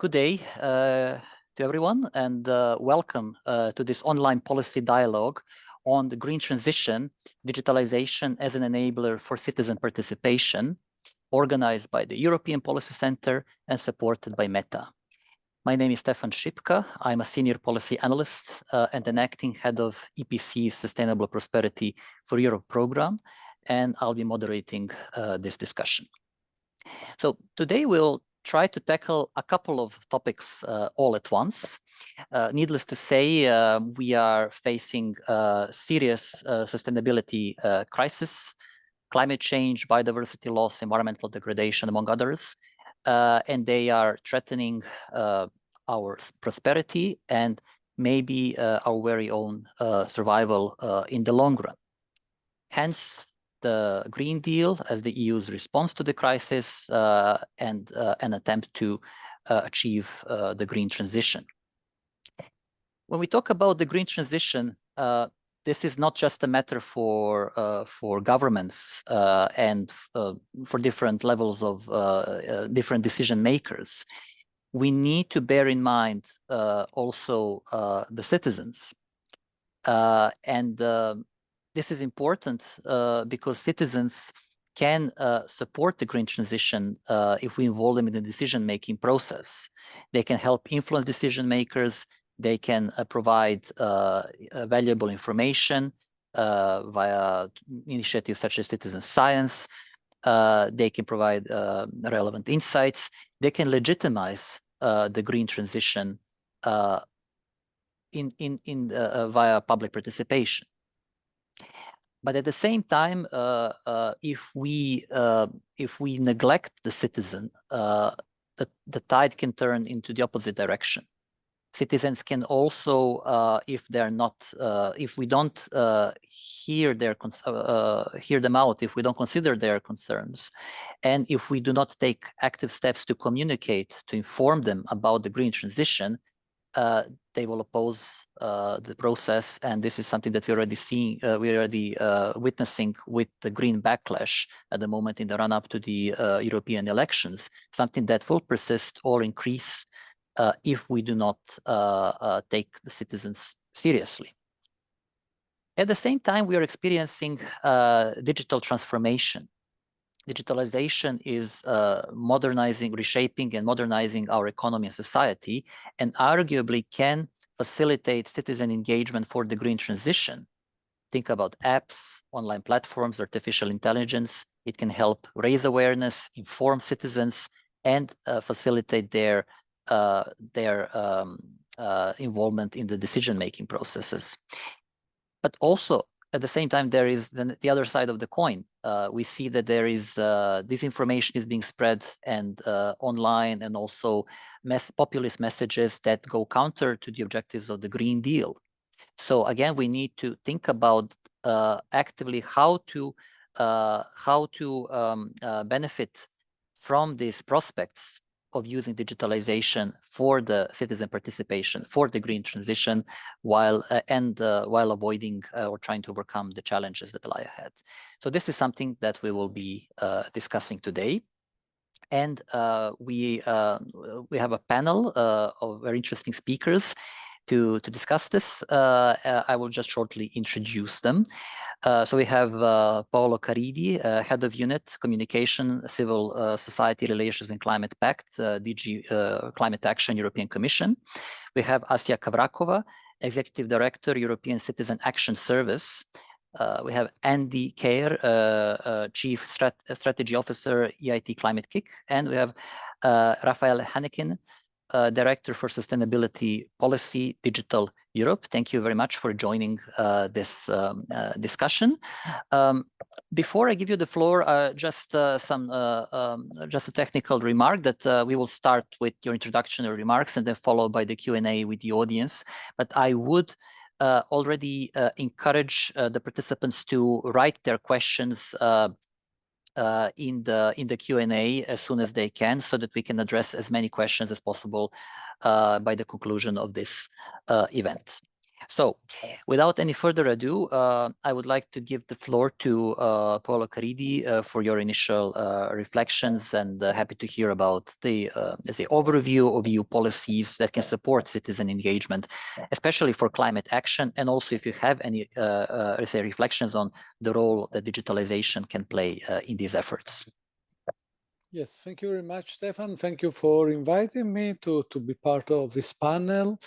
Good day to everyone, and welcome to this online policy dialogue on the green transition, digitalization as an enabler for citizen participation, organized by the European Policy Center and supported by Meta. My name is Stefan Sipka. I'm a senior policy analyst and an acting head of EPC's Sustainable Prosperity for Europe program, and I'll be moderating this discussion. So today we'll try to tackle a couple of topics all at once. Needless to say, we are facing a serious sustainability crisis, climate change, biodiversity loss, environmental degradation, among others, and they are threatening our prosperity and maybe our very own survival in the long run. Hence, the Green Deal as the EU's response to the crisis and an attempt to achieve the green transition. When we talk about the green transition, this is not just a matter for governments and for different levels of different decision makers. We need to bear in mind also the citizens. This is important because citizens can support the green transition if we involve them in the decision-making process. They can help influence decision makers. They can provide valuable information via initiatives such as citizen science. They can provide relevant insights. They can legitimize the green transition via public participation. But at the same time, if we neglect the citizen, the tide can turn into the opposite direction. Citizens can also, if we don't hear them out, if we don't consider their concerns, and if we do not take active steps to communicate, to inform them about the green transition, they will oppose the process, and this is something that we're already witnessing with the green backlash at the moment in the run-up to the European elections, something that will persist or increase if we do not take the citizens seriously. At the same time, we are experiencing digital transformation. Digitalization is reshaping and modernizing our economy and society, and arguably can facilitate citizen engagement for the green transition. Think about apps, online platforms, artificial intelligence. It can help raise awareness, inform citizens, and facilitate their involvement in the decision-making processes. But also, at the same time, there is the other side of the coin. We see that there is disinformation is being spread and online, and also populist messages that go counter to the objectives of the Green Deal. So again, we need to think about actively how to benefit from these prospects of using digitalization for the citizen participation, for the green transition, while avoiding or trying to overcome the challenges that lie ahead. So this is something that we will be discussing today. And we have a panel of very interesting speakers to discuss this. I will just shortly introduce them. So we have Paolo Caridi, Head of Unit, Communication, Civil Society Relations and Climate Pact, DG Climate Action, European Commission. We have Assya Kavrakova, Executive Director, European Citizen Action Service. We have Kerr, Chief Strategy Officer, EIT Climate-KIC. And we have Raphaëlle Hennekinne, Director for Sustainability Policy, Digital Europe. Thank you very much for joining this discussion. Before I give you the floor, just a technical remark that we will start with your introductory remarks and then followed by the Q&A with the audience. But I would already encourage the participants to write their questions in the Q&A as soon as they can, so that we can address as many questions as possible by the conclusion of this event. So, without any further ado, I would like to give the floor to Paolo Caridi for your initial reflections, and happy to hear about the let's say overview of EU policies that can support citizen engagement, especially for climate action, and also if you have any let's say reflections on the role that digitalization can play in these efforts. Yes, thank you very much, Stefan. Thank you for inviting me to be part of this panel.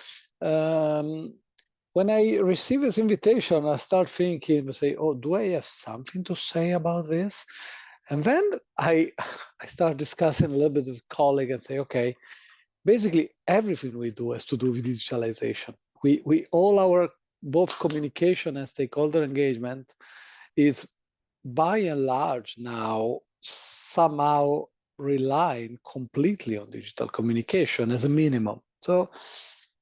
When I receive this invitation, I start thinking, say, oh, do I have something to say about this? And then I start discussing a little bit with a colleague and say, okay, basically everything we do has to do with digitalization. We all our both communication and stakeholder engagement is by and large now somehow relying completely on digital communication as a minimum. So,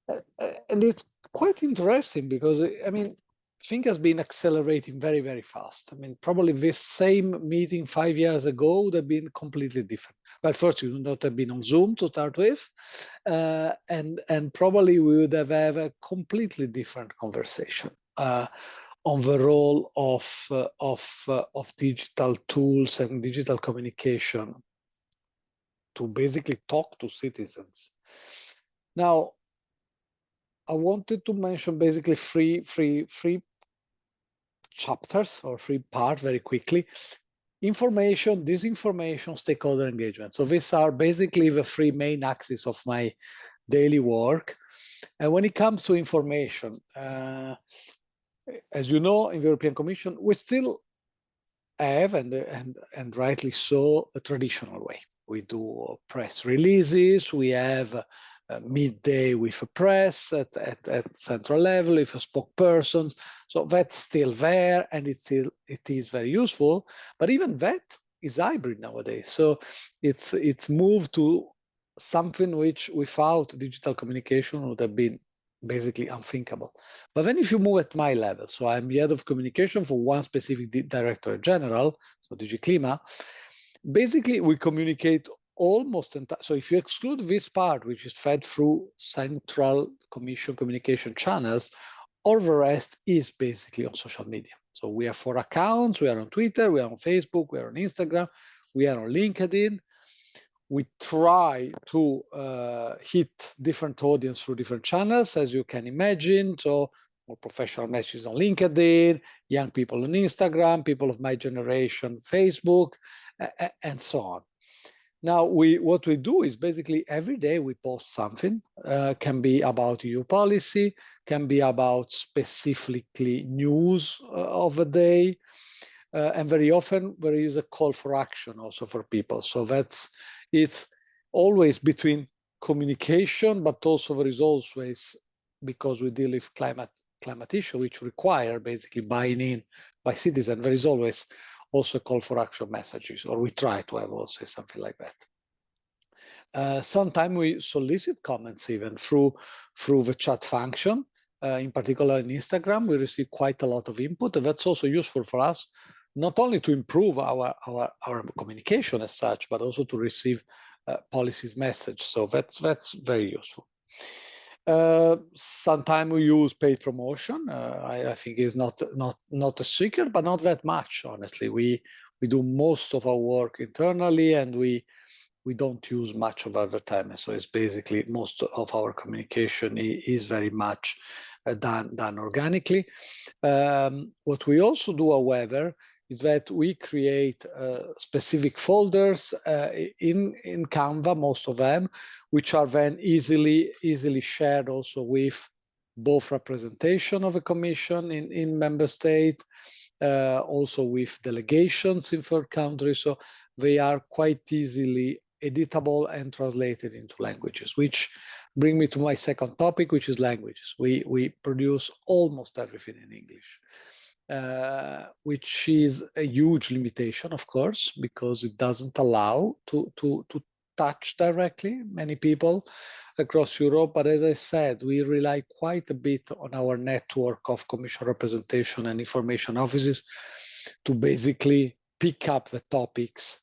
and it's quite interesting because, I mean, things has been accelerating very, very fast. I mean, probably this same meeting 5 years ago would have been completely different. Well, first, you would not have been on Zoom to start with, and probably we would have a completely different conversation on the role of digital tools and digital communication to basically talk to citizens. Now, I wanted to mention basically three chapters or three parts very quickly. Information, disinformation, stakeholder engagement. So these are basically the three main axes of my daily work. And when it comes to information, as you know, in the European Commission, we still have, and rightly so, a traditional way. We do press releases, we have midday with a press at central level, with a spokesperson. So that's still there, and it is very useful. But even that is hybrid nowadays. So it's moved to something which without digital communication would have been basically unthinkable. But then if you move at my level, so I'm the head of communication for one specific Directorate General, so DG Clima, basically we communicate almost entirely. So if you exclude this part, which is fed through central commission communication channels, all the rest is basically on social media. So we have 4 accounts, we are on Twitter, we are on Facebook, we are on Instagram, we are on LinkedIn. We try to hit different audience through different channels, as you can imagine. So more professional messages on LinkedIn, young people on Instagram, people of my generation, Facebook, and so on. Now, what we do is basically every day we post something, can be about EU policy, can be about specifically news of the day, and very often there is a call for action also for people. So it's always between communication, but also there is always, because we deal with climate issue, which require basically buying in by citizens, there is always also a call for action messages, or we try to have also something like that. Sometimes we solicit comments even through the chat function. In particular in Instagram, we receive quite a lot of input, and that's also useful for us, not only to improve our communication as such, but also to receive policies message. So that's very useful. Sometimes we use paid promotion. I think is not a secret, but not that much, honestly. We do most of our work internally, and we don't use much of advertising. So it's basically most of our communication is very much done organically. What we also do, however, is that we create specific folders in Canva, most of them, which are then easily shared also with both representation of a commission in member state, also with delegations in third countries. So they are quite easily editable and translated into languages, which bring me to my second topic, which is languages. We produce almost everything in English. Which is a huge limitation, of course, because it doesn't allow to touch directly many people across Europe. But as I said, we rely quite a bit on our network of commission representation and information offices to basically pick up the topics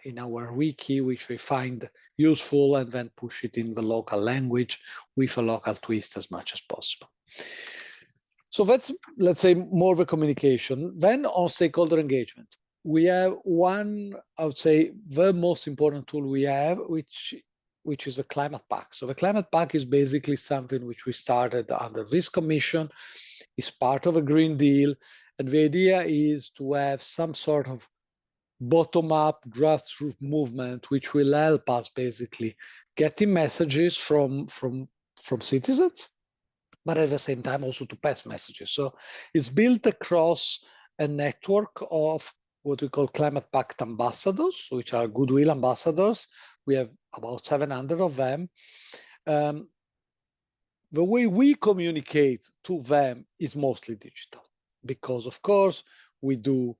in our wiki, which we find useful, and then push it in the local language with a local twist as much as possible. So that's, let's say, more of a communication. Then on stakeholder engagement, we have one, I would say, the most important tool we have, which is the Climate-KIC. So the Climate-KIC is basically something which we started under this commission. It's part of a Green Deal. And the idea is to have some sort of bottom-up grassroots movement, which will help us basically getting messages from citizens, but at the same time also to pass messages. So it's built across a network of what we call Climate-Pact ambassadors, which are goodwill ambassadors. We have about 700 of them. The way we communicate to them is mostly digital, because of course we do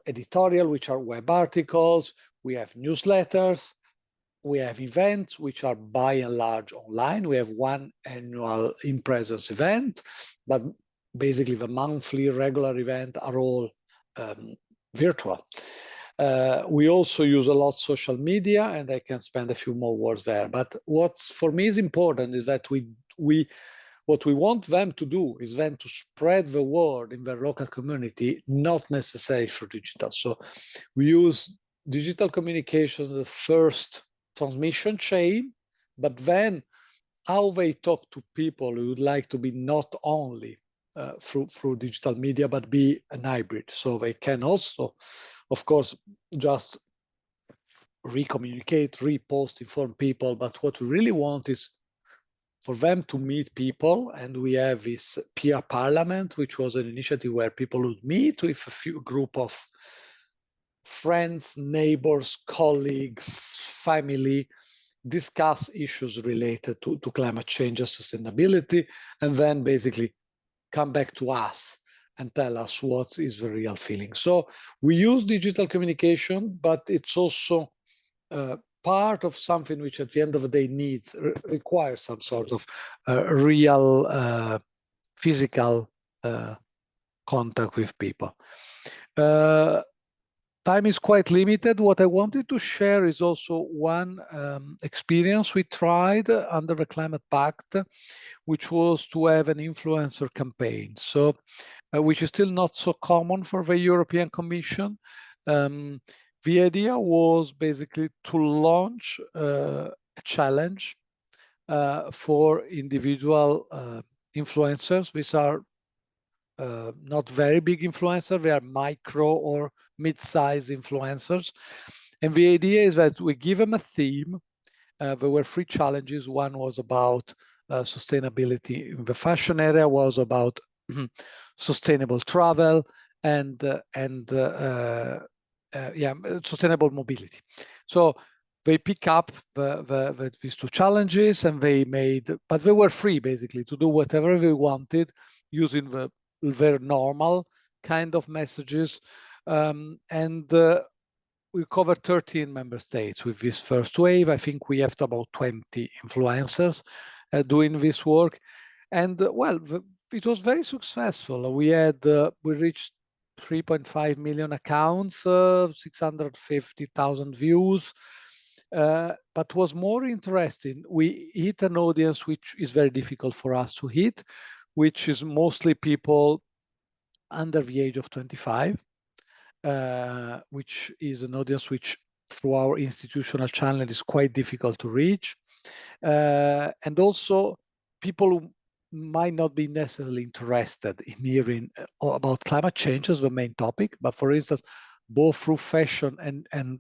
editorial, which are web articles, we have newsletters, we have events, which are by and large online. We have one annual in-presence event, but basically the monthly regular event are all virtual. We also use a lot social media, and I can spend a few more words there. But what's for me is important is that what we want them to do is then to spread the word in their local community, not necessarily through digital. So we use digital communication as the first transmission chain, but then how they talk to people, we would like to be not only through digital media, but be an hybrid. So they can also, of course, just re-communicate, repost, inform people. But what we really want is for them to meet people. And we have this peer parliament, which was an initiative where people would meet with a few group of friends, neighbors, colleagues, family, discuss issues related to climate change and sustainability, and then basically come back to us and tell us what is the real feeling. So we use digital communication, but it's also part of something which at the end of the day requires some sort of real physical contact with people. Time is quite limited. What I wanted to share is also one experience we tried under the Climate-Pact, which was to have an influencer campaign. So, which is still not so common for the European Commission. The idea was basically to launch a challenge for individual influencers. These are not very big influencers, they are micro or mid-sized influencers. And the idea is that we give them a theme. There were 3 challenges. One was about sustainability in the fashion area, was about sustainable travel, and sustainable mobility. So they pick up these 2 challenges, and but they were free basically to do whatever they wanted using their normal kind of messages. We covered 13 member states with this first wave. I think we have about 20 influencers doing this work. And well, it was very successful. We reached 3.5 million accounts, 650,000 views. But was more interesting, we hit an audience which is very difficult for us to hit, which is mostly people under the age of 25, which is an audience which through our institutional channel is quite difficult to reach. And also people who might not be necessarily interested in hearing about climate change as the main topic, but for instance, both through fashion and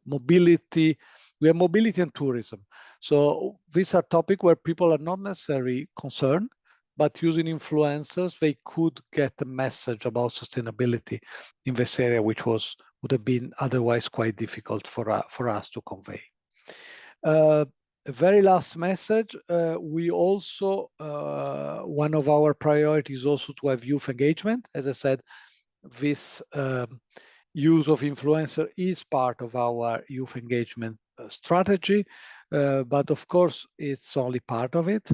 mobility, we have mobility and tourism. So these are topics where people are not necessarily concerned, but using influencers, they could get a message about sustainability in this area, which would have been otherwise quite difficult for us to convey. A very last message, we also, one of our priorities is also to have youth engagement. As I said, this use of influencer is part of our youth engagement strategy, but of course, it's only part of it.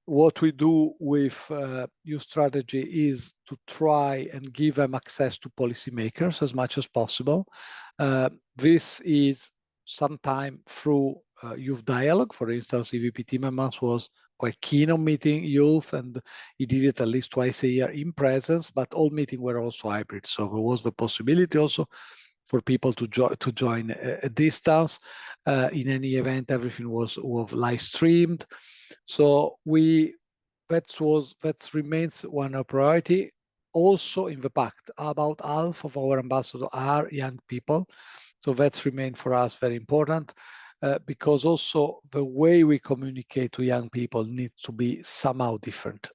What we do with youth strategy is to try and give them access to policymakers as much as possible. This is sometimes through youth dialogue. For instance, EVP Timmermans was quite keen on meeting youth, and he did it at least twice a year in presence, but all meetings were also hybrid. So there was the possibility also for people to join a distance. In any event, everything was live streamed. So that remains one of priority. Also in the Pact, about half of our ambassadors are young people. So that's remained for us very important, because also the way we communicate to young people needs to be somehow different.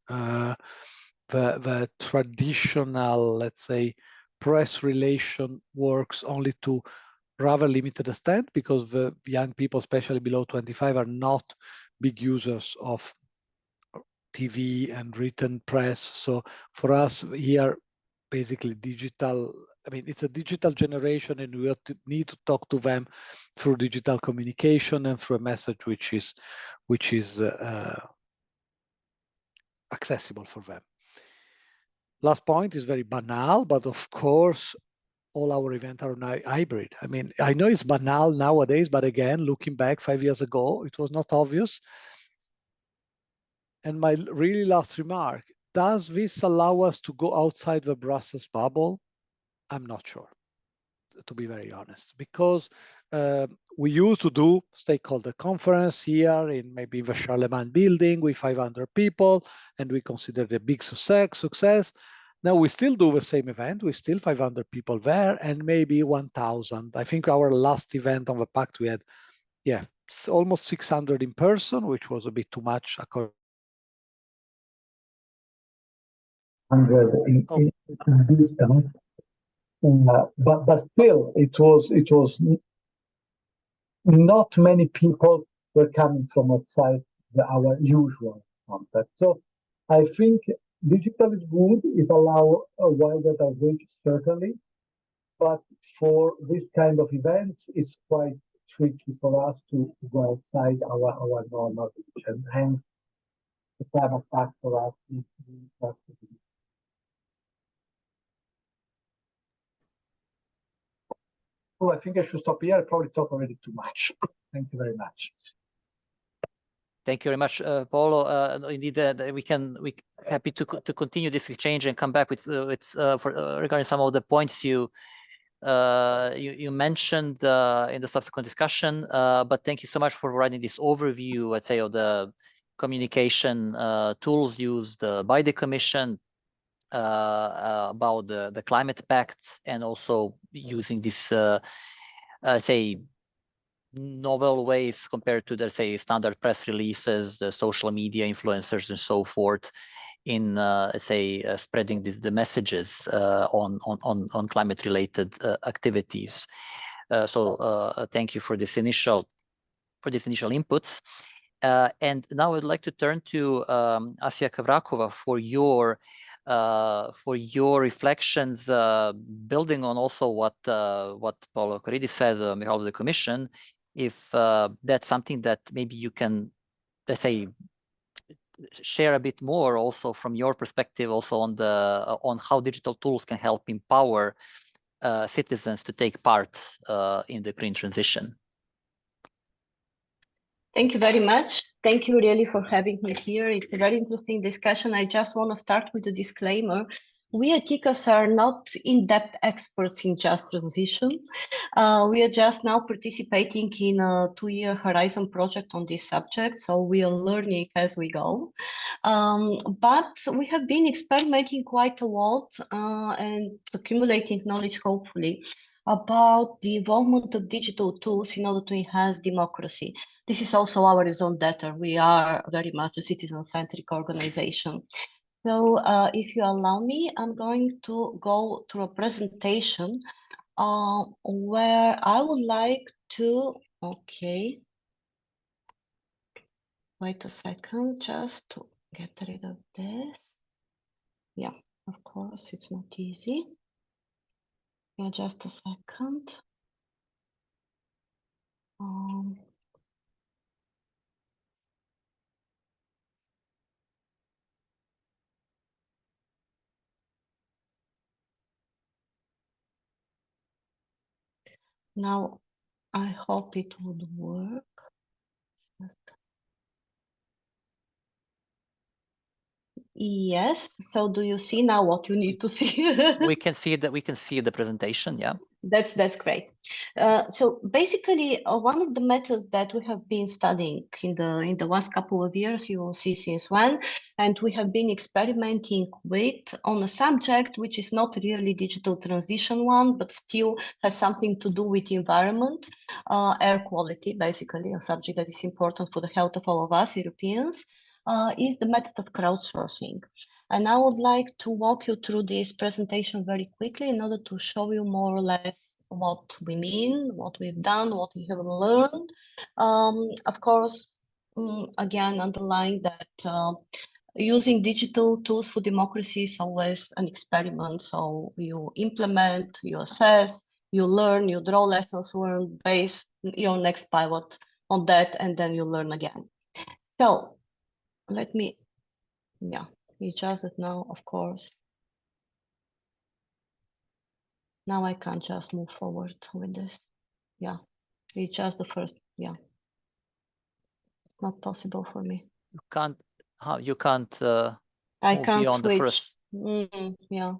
The traditional, let's say, press relation works only to rather limited extent, because the young people, especially below 25, are not big users of TV and written press. So for us here, basically digital, I mean, it's a digital generation, and we need to talk to them through digital communication and through a message which is accessible for them. Last point is very banal, but of course, all our events are now hybrid. I mean, I know it's banal nowadays, but again, looking back 5 years ago, it was not obvious. And my really last remark, does this allow us to go outside the Brussels bubble? I'm not sure, to be very honest, because we used to do stakeholder conference here in maybe the Charlemagne building with 500 people, and we considered a big success. Now we still do the same event, we still 500 people there, and maybe 1,000. I think our last event on the Pact, we had, yeah, almost 600 in person, which was a bit too much. In distance, but still, it was not many people were coming from outside our usual context. So I think digital is good. It allows a wider outreach, certainly, but for this kind of events, it's quite tricky for us to go outside our normal reach, and hence the climate pact for us is Oh, I think I should stop here. I probably talked already too much. Thank you very much. Thank you very much, Paolo. Indeed, we happy to continue this exchange and come back with regarding some of the points you mentioned in the subsequent discussion. But thank you so much for providing this overview, let's say, of the communication tools used by the Commission about the Climate Pact, and also using this, say, novel ways compared to the, say, standard press releases, the social media influencers and so forth, in say spreading the messages on climate related activities. So thank you for this initial inputs. And now I'd like to turn to Assya Kavrakova for your reflections, building on also what Paolo Caridi said on behalf of the Commission. If that's something that maybe you can, let's say, share a bit more also from your perspective, also on how digital tools can help empower citizens to take part in the green transition. Thank you very much. Thank you really for having me here. It's a very interesting discussion. I just want to start with a disclaimer. We at KICS are not in-depth experts in just transition. We are just now participating in a 2-year Horizon project on this subject, so we are learning as we go. But we have been experimenting quite a lot and accumulating knowledge, hopefully, about the involvement of digital tools in order to enhance democracy. This is also our raison d'etre. We are very much a citizen-centric organization. So if you allow me, I'm going to go through a presentation where I would like to, okay, wait a second, just to get rid of this. Yeah, of course, it's not easy. Yeah, just a second. Now, I hope it would work. Yes. So do you see now what you need to see? We can see that. We can see the presentation. Yeah. That's great. So basically, one of the methods that we have been studying in the last couple of years, you will see since when, and we have been experimenting with on a subject which is not really digital transition one, but still has something to do with environment, air quality, basically a subject that is important for the health of all of us Europeans, is the method of crowdsourcing. And I would like to walk you through this presentation very quickly in order to show you more or less what we mean, what we've done, what we have learned. Of course, again, underlying that using digital tools for democracy is always an experiment. So you implement, you assess, you learn, you draw lessons learned, base your next pivot on that, and then you learn again. So let me, we adjust it now, of course. Now I can't just move forward with this. Yeah, it's just the first. Yeah, it's not possible for me. You can't. How you can't? I move can't beyond switch. the first. Yeah.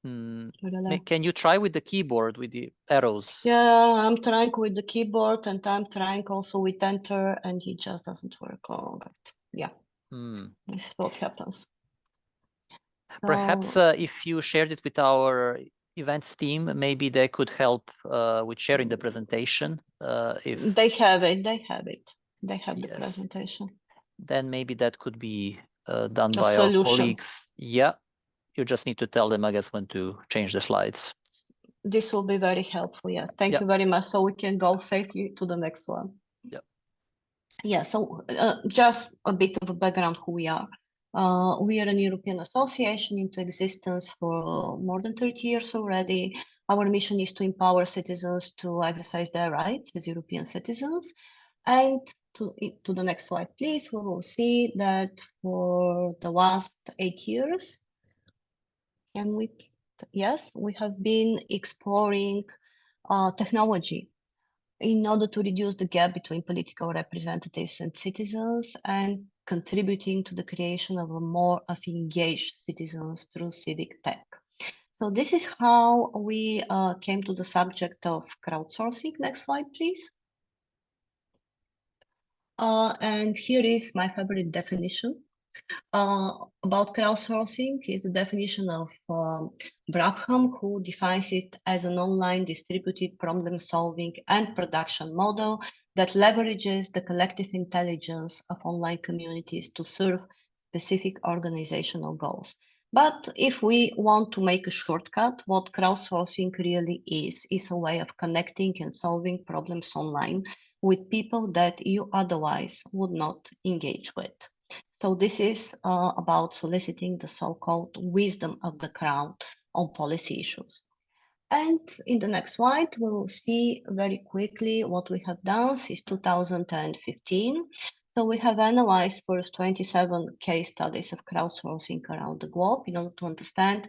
Can you try with the keyboard with the arrows? Yeah, I'm trying with the keyboard and I'm trying also with enter, and it just doesn't work. Oh, God. Yeah. This is what happens. Perhaps if you shared it with our events team, maybe they could help with sharing the presentation. If they have it, they have the Yes. presentation. Then maybe that could be done A by solution. our colleagues. Yeah, you just need to tell them, I guess, when to change the slides. This will be very helpful. Yes, thank you very much. So we can go safely to the next one. Yeah. Yeah, so just a bit of a background who we are. We are an European association into existence for more than 30 years already. Our mission is to empower citizens to exercise their rights as European citizens. And to the next slide, please, we will see that for the last 8 years, and we have been exploring technology in order to reduce the gap between political representatives and citizens and contributing to the creation of a more engaged citizens through civic tech. So this is how we came to the subject of crowdsourcing. Next slide, please. And here is my favorite definition. About crowdsourcing is the definition of Brabham, who defines it as an online distributed problem-solving and production model that leverages the collective intelligence of online communities to serve specific organizational goals. But if we want to make a shortcut, what crowdsourcing really is a way of connecting and solving problems online with people that you otherwise would not engage with. So this is about soliciting the so-called wisdom of the crowd on policy issues. And in the next slide, we will see very quickly what we have done since 2015. So we have analyzed first 27 case studies of crowdsourcing around the globe in order to understand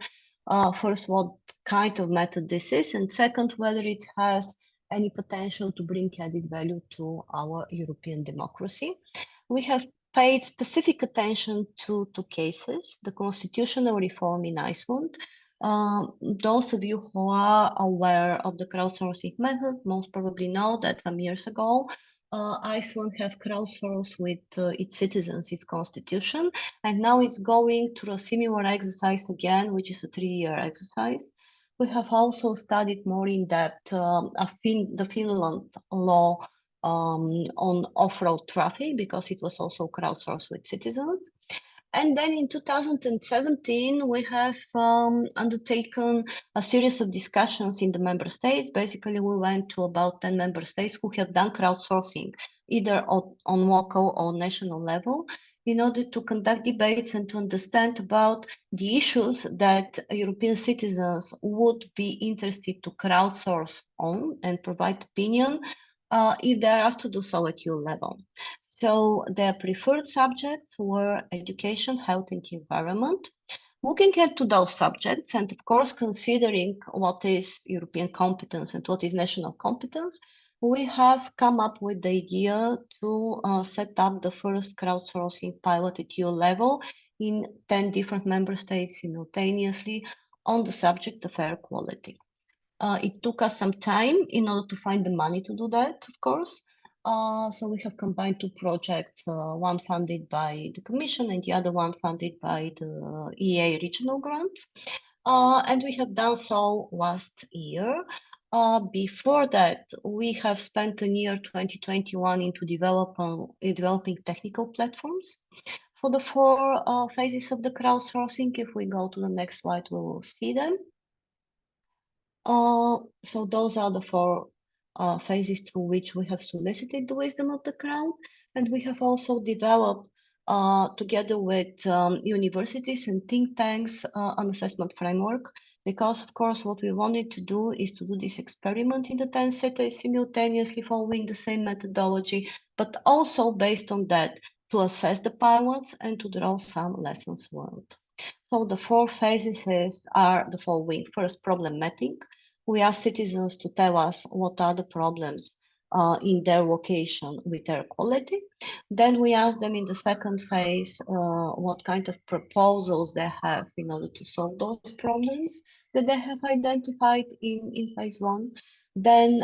first what kind of method this is, and second, whether it has any potential to bring added value to our European democracy. We have paid specific attention to two cases, the constitutional reform in Iceland. Those of you who are aware of the crowdsourcing method most probably know that some years ago, Iceland have crowdsourced with its citizens its constitution, and now it's going through a similar exercise again, which is a 3-year exercise. We have also studied more in depth the Finland law on off-road traffic, because it was also crowdsourced with citizens. And then in 2017, we have undertaken a series of discussions in the member states. Basically, we went to about 10 member states who have done crowdsourcing, either on local or national level, in order to conduct debates and to understand about the issues that European citizens would be interested to crowdsource on and provide opinion if they are asked to do so at EU level. So their preferred subjects were education, health, and environment. Looking into those subjects, and of course, considering what is European competence and what is national competence, we have come up with the idea to set up the first crowdsourcing pilot at EU level in 10 different member states simultaneously on the subject of air quality. It took us some time in order to find the money to do that, of course. So we have combined two projects, one funded by the Commission and the other one funded by the EA regional grants. And we have done so last year. Before that, we have spent the year 2021 into developing technical platforms for the 4 phases of the crowdsourcing. If we go to the next slide, we will see them. So those are the 4 phases through which we have solicited the wisdom of the crowd. And we have also developed, together with universities and think tanks, an assessment framework. Because, of course, what we wanted to do is to do this experiment in the 10 cities simultaneously following the same methodology, but also based on that to assess the pilots and to draw some lessons learned. So the 4 phases are the following. First, problem mapping. We ask citizens to tell us what are the problems in their location with air quality. Then we ask them in the second phase what kind of proposals they have in order to solve those problems that they have identified in phase 1. Then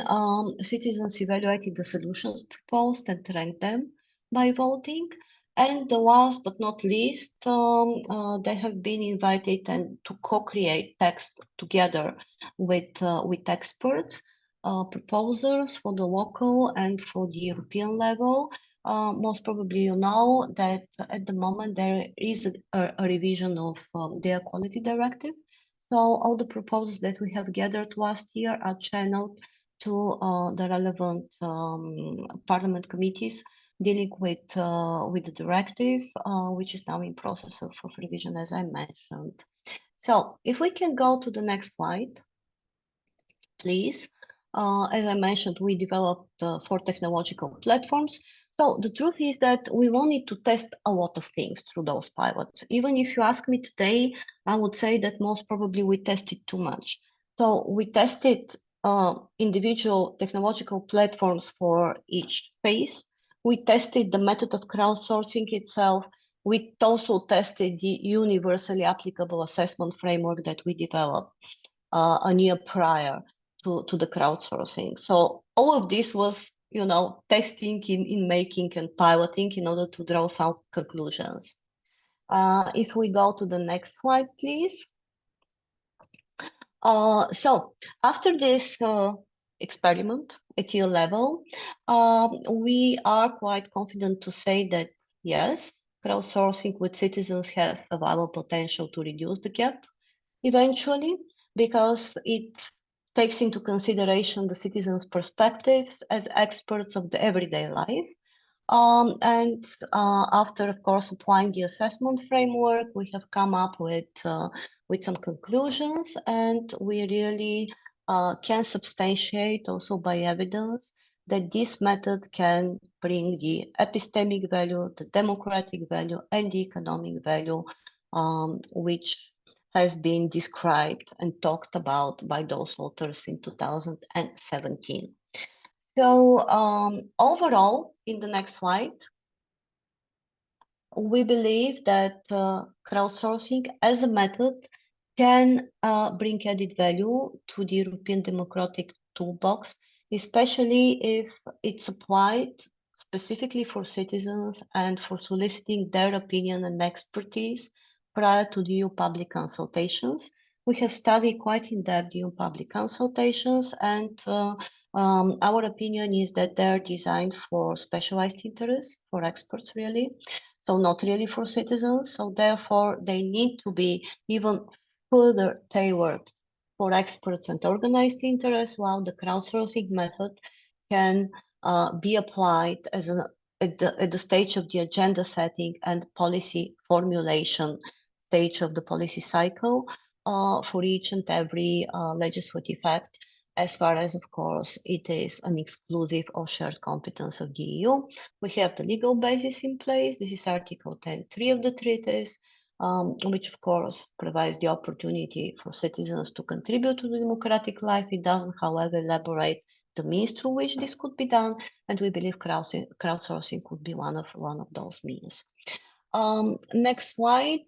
citizens evaluated the solutions proposed and ranked them by voting. And the last but not least, they have been invited to co-create text together with experts, proposals for the local and for the European level. Most probably you know that at the moment there is a revision of the Air Quality Directive. So all the proposals that we have gathered last year are channeled to the relevant parliament committees dealing with the directive, which is now in process of revision, as I mentioned. So if we can go to the next slide, please. As I mentioned, we developed 4 technological platforms. So the truth is that we wanted to test a lot of things through those pilots. Even if you ask me today, I would say that most probably we tested too much. So we tested individual technological platforms for each phase. We tested the method of crowdsourcing itself. We also tested the universally applicable assessment framework that we developed a year prior to the crowdsourcing. So all of this was, testing in making and piloting in order to draw some conclusions. If we go to the next slide, please. So after this experiment at year level, we are quite confident to say that, yes, crowdsourcing with citizens has a viable potential to reduce the gap eventually, because it takes into consideration the citizens' perspectives as experts of the everyday life. And after, of course, applying the assessment framework, we have come up with some conclusions, and we really can substantiate also by evidence that this method can bring the epistemic value, the democratic value, and the economic value, which has been described and talked about by those authors in 2017. So overall, in the next slide, we believe that crowdsourcing as a method can bring added value to the European democratic toolbox, especially if it's applied specifically for citizens and for soliciting their opinion and expertise prior to the EU public consultations. We have studied quite in depth EU public consultations, and our opinion is that they're designed for specialized interests, for experts really, so not really for citizens. So therefore, they need to be even further tailored for experts and organized interests, while the crowdsourcing method can be applied as at the stage of the agenda setting and policy formulation stage of the policy cycle for each and every legislative act, as far as, of course, it is an exclusive or shared competence of the EU. We have the legal basis in place. This is Article 10.3 of the treaties, which, of course, provides the opportunity for citizens to contribute to the democratic life. It doesn't, however, elaborate the means through which this could be done, and we believe crowdsourcing could be one of those means. Next slide,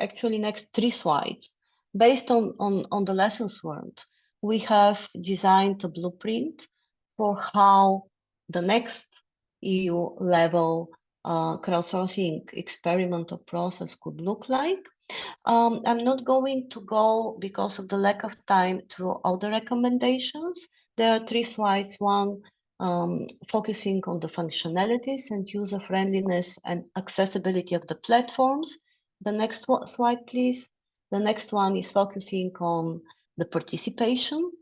actually next 3 slides. Based on the lessons learned, we have designed a blueprint for how the next EU level crowdsourcing experiment or process could look like. I'm not going to go, because of the lack of time, through all the recommendations. There are 3 slides. One focusing on the functionalities and user-friendliness and accessibility of the platforms. The next slide, please. The next one is focusing on the participation.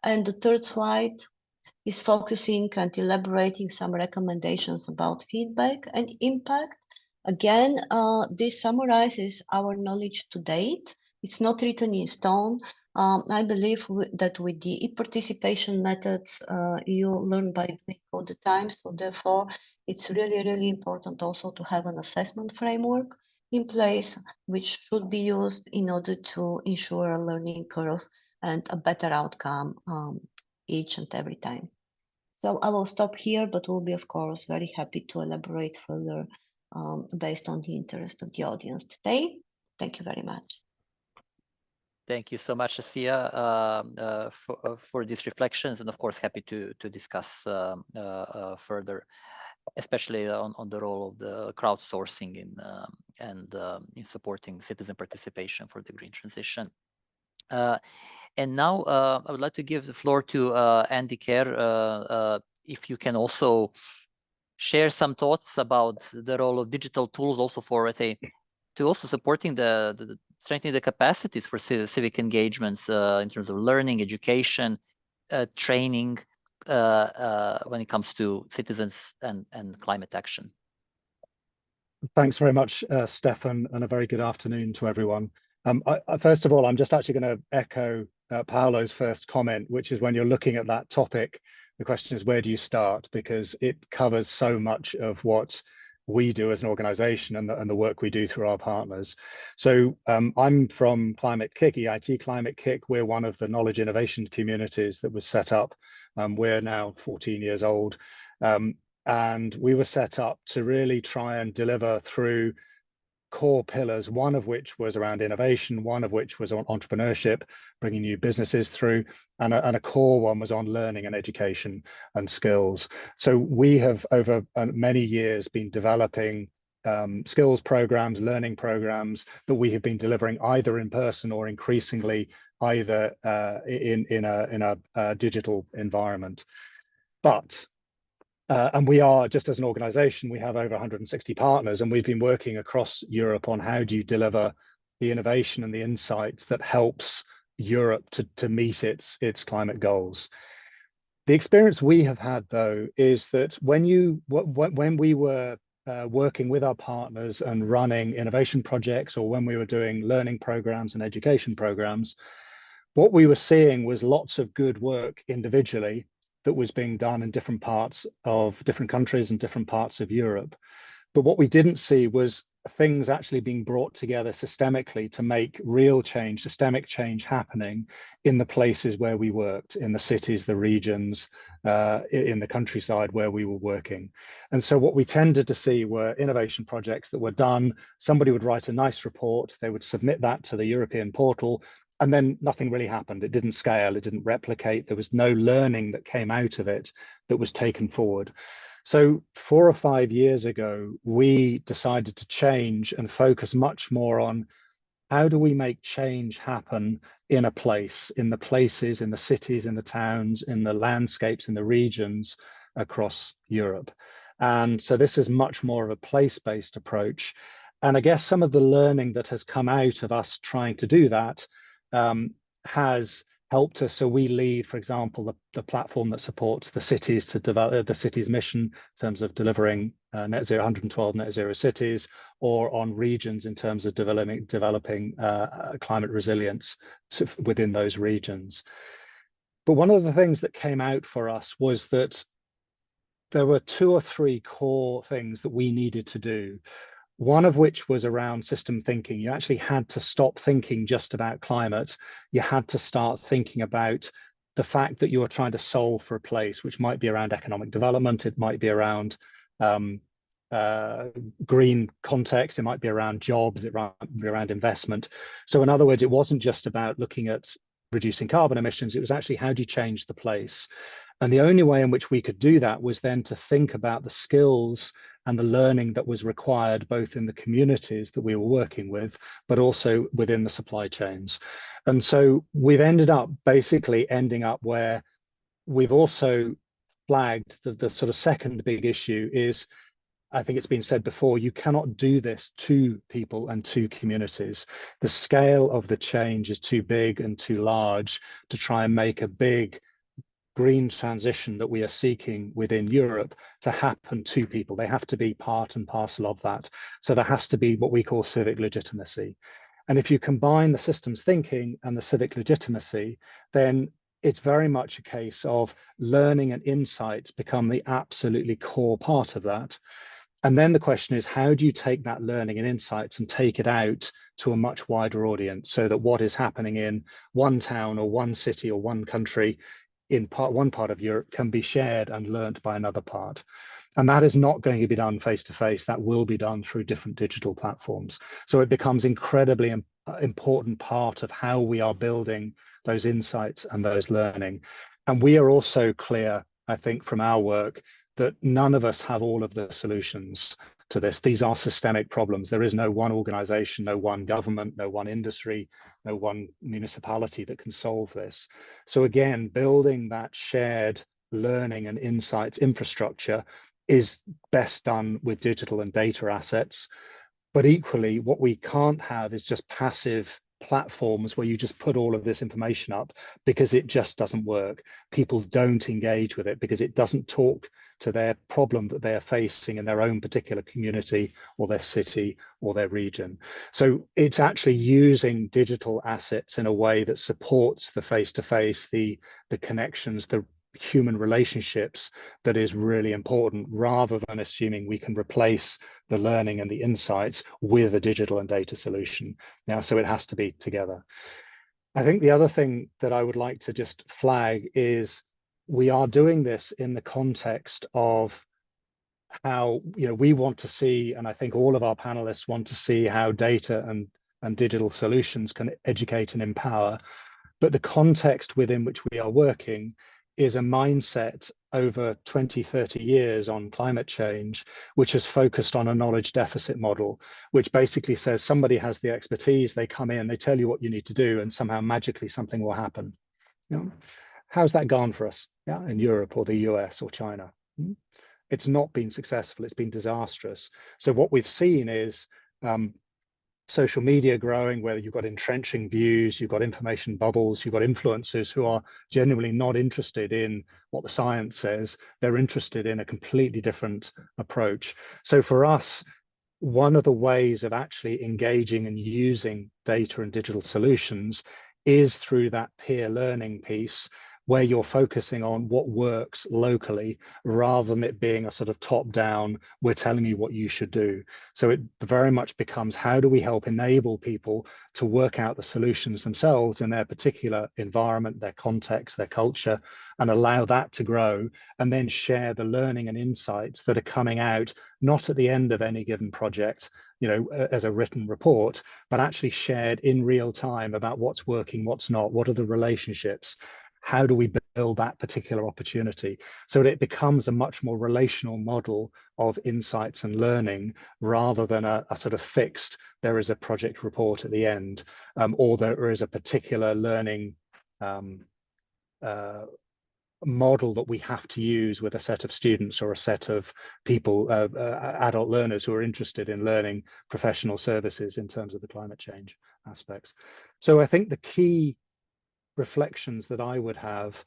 And the 3rd slide is focusing and elaborating some recommendations about feedback and impact. Again, this summarizes our knowledge to date. It's not written in stone. I believe that with the e-participation methods, you learn by doing all the time. So therefore, it's really, really important also to have an assessment framework in place, which should be used in order to ensure a learning curve and a better outcome each and every time. So I will stop here, but we'll be, of course, very happy to elaborate further based on the interest of the audience today. Thank you very much. Thank you so much, Assya, for these reflections, and of course, happy to discuss further, especially on the role of the crowdsourcing in supporting citizen participation for the green transition. And now I would like to give the floor to Andy Kerr, if you can also share some thoughts about the role of digital tools also for, let's say, to also supporting the strengthening the capacities for civic engagements in terms of learning, education, training when it comes to citizens and climate action. Thanks very much, Stefan, and a very good afternoon to everyone. First of all, I'm just actually going to echo Paolo's first comment, which is when you're looking at that topic, the question is, where do you start? Because it covers so much of what we do as an organization and the work we do through our partners. So I'm from Climate-KIC, EIT Climate-KIC. We're one of the knowledge innovation communities that was set up. We're now 14 years old. And we were set up to really try and deliver through core pillars, one of which was around innovation, one of which was on entrepreneurship, bringing new businesses through, and a core one was on learning and education and skills. So we have over many years been developing skills programs, learning programs that we have been delivering either in person or increasingly either in a digital environment. But and we are, just as an organization, we have over 160 partners, and we've been working across Europe on how do you deliver the innovation and the insights that helps Europe to meet its climate goals. The experience we have had, though, is that when we were working with our partners and running innovation projects, or when we were doing learning programs and education programs, what we were seeing was lots of good work individually that was being done in different parts of different countries and different parts of Europe. But what we didn't see was things actually being brought together systemically to make real change, systemic change happening in the places where we worked, in the cities, the regions, in the countryside where we were working. And so what we tended to see were innovation projects that were done. Somebody would write a nice report, they would submit that to the European portal, and then nothing really happened. It didn't scale, it didn't replicate. There was no learning that came out of it that was taken forward. So 4 or 5 years ago, we decided to change and focus much more on how do we make change happen in a place, in the places, in the cities, in the towns, in the landscapes, in the regions across Europe. And so this is much more of a place-based approach. And I guess some of the learning that has come out of us trying to do that has helped us. So we lead, for example, the platform that supports the cities to develop the city's mission in terms of delivering net zero, 112 net zero cities, or on regions in terms of developing climate resilience within those regions. But one of the things that came out for us was that there were 2 or 3 core things that we needed to do. One of which was around system thinking. You actually had to stop thinking just about climate. You had to start thinking about the fact that you are trying to solve for a place, which might be around economic development. It might be around green context, it might be around jobs, it might be around investment. So in other words, it wasn't just about looking at reducing carbon emissions, it was actually how do you change the place? And the only way in which we could do that was then to think about the skills and the learning that was required both in the communities that we were working with, but also within the supply chains. And so we've ended up basically ending up where we've also flagged the sort of second big issue is, I think it's been said before, you cannot do this to people and to communities. The scale of the change is too big and too large to try and make a big green transition that we are seeking within Europe to happen to people. They have to be part and parcel of that. So there has to be what we call civic legitimacy. And if you combine the systems thinking and the civic legitimacy, then it's very much a case of learning and insights become the absolutely core part of that. And then the question is, how do you take that learning and insights and take it out to a much wider audience so that what is happening in one town or one city or one country in one part of Europe can be shared and learnt by another part. And that is not going to be done face-to-face. That will be done through different digital platforms. So it becomes incredibly important part of how we are building those insights and those learning. And we are also clear, I think, from our work, that none of us have all of the solutions to this. These are systemic problems. There is no one organization, no one government, no one industry, no one municipality that can solve this. So again, building that shared learning and insights infrastructure is best done with digital and data assets. But equally, what we can't have is just passive platforms where you just put all of this information up, because it just doesn't work. People don't engage with it because it doesn't talk to their problem that they are facing in their own particular community or their city or their region. So it's actually using digital assets in a way that supports the face-to-face, the connections, the human relationships that is really important, rather than assuming we can replace the learning and the insights with a digital and data solution. Now, so it has to be together. I think the other thing that I would like to just flag is we are doing this in the context of how, we want to see, and I think all of our panelists want to see, how data and digital solutions can educate and empower. But the context within which we are working is a mindset over 20, 30 years on climate change, which has focused on a knowledge deficit model, which basically says somebody has the expertise, they come in, they tell you what you need to do, and somehow magically something will happen. How's that gone for us in Europe or the US or China? It's not been successful, it's been disastrous. So what we've seen is social media growing, where you've got entrenching views, you've got information bubbles, you've got influencers who are genuinely not interested in what the science says. They're interested in a completely different approach. So for us, one of the ways of actually engaging and using data and digital solutions is through that peer learning piece, where you're focusing on what works locally, rather than it being a sort of top-down, we're telling you what you should do. So it very much becomes, how do we help enable people to work out the solutions themselves in their particular environment, their context, their culture, and allow that to grow, and then share the learning and insights that are coming out, not at the end of any given project, as a written report, but actually shared in real time about what's working, what's not, what are the relationships, how do we build that particular opportunity, so that it becomes a much more relational model of insights and learning, rather than a sort of fixed, there is a project report at the end, or there is a particular learning model that we have to use with a set of students or a set of people, adult learners who are interested in learning professional services in terms of the climate change aspects. So I think the key reflections that I would have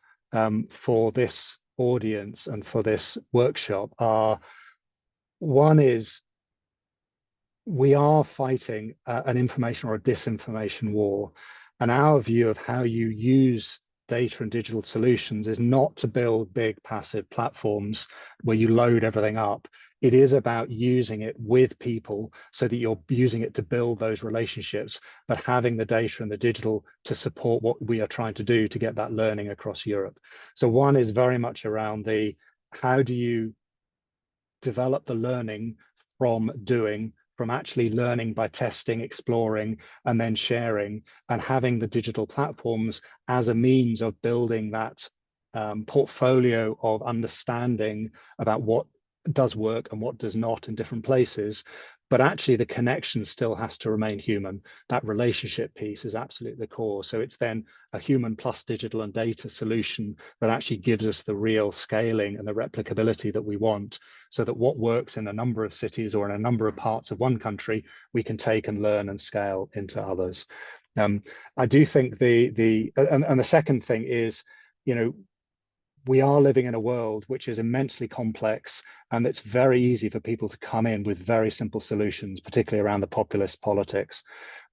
for this audience and for this workshop are, one is, we are fighting an information or a disinformation war, and our view of how you use data and digital solutions is not to build big passive platforms where you load everything up. It is about using it with people, so that you're using it to build those relationships, but having the data and the digital to support what we are trying to do to get that learning across Europe. So one is very much around how do you develop the learning from doing, from actually learning by testing, exploring, and then sharing, and having the digital platforms as a means of building that portfolio of understanding about what does work and what does not in different places. But actually the connection still has to remain human. That relationship piece is absolutely the core. So it's then a human plus digital and data solution that actually gives us the real scaling and the replicability that we want, so that what works in a number of cities or in a number of parts of one country, we can take and learn and scale into others. I do think the second thing is, you know, we are living in a world which is immensely complex, and it's very easy for people to come in with very simple solutions, particularly around the populist politics.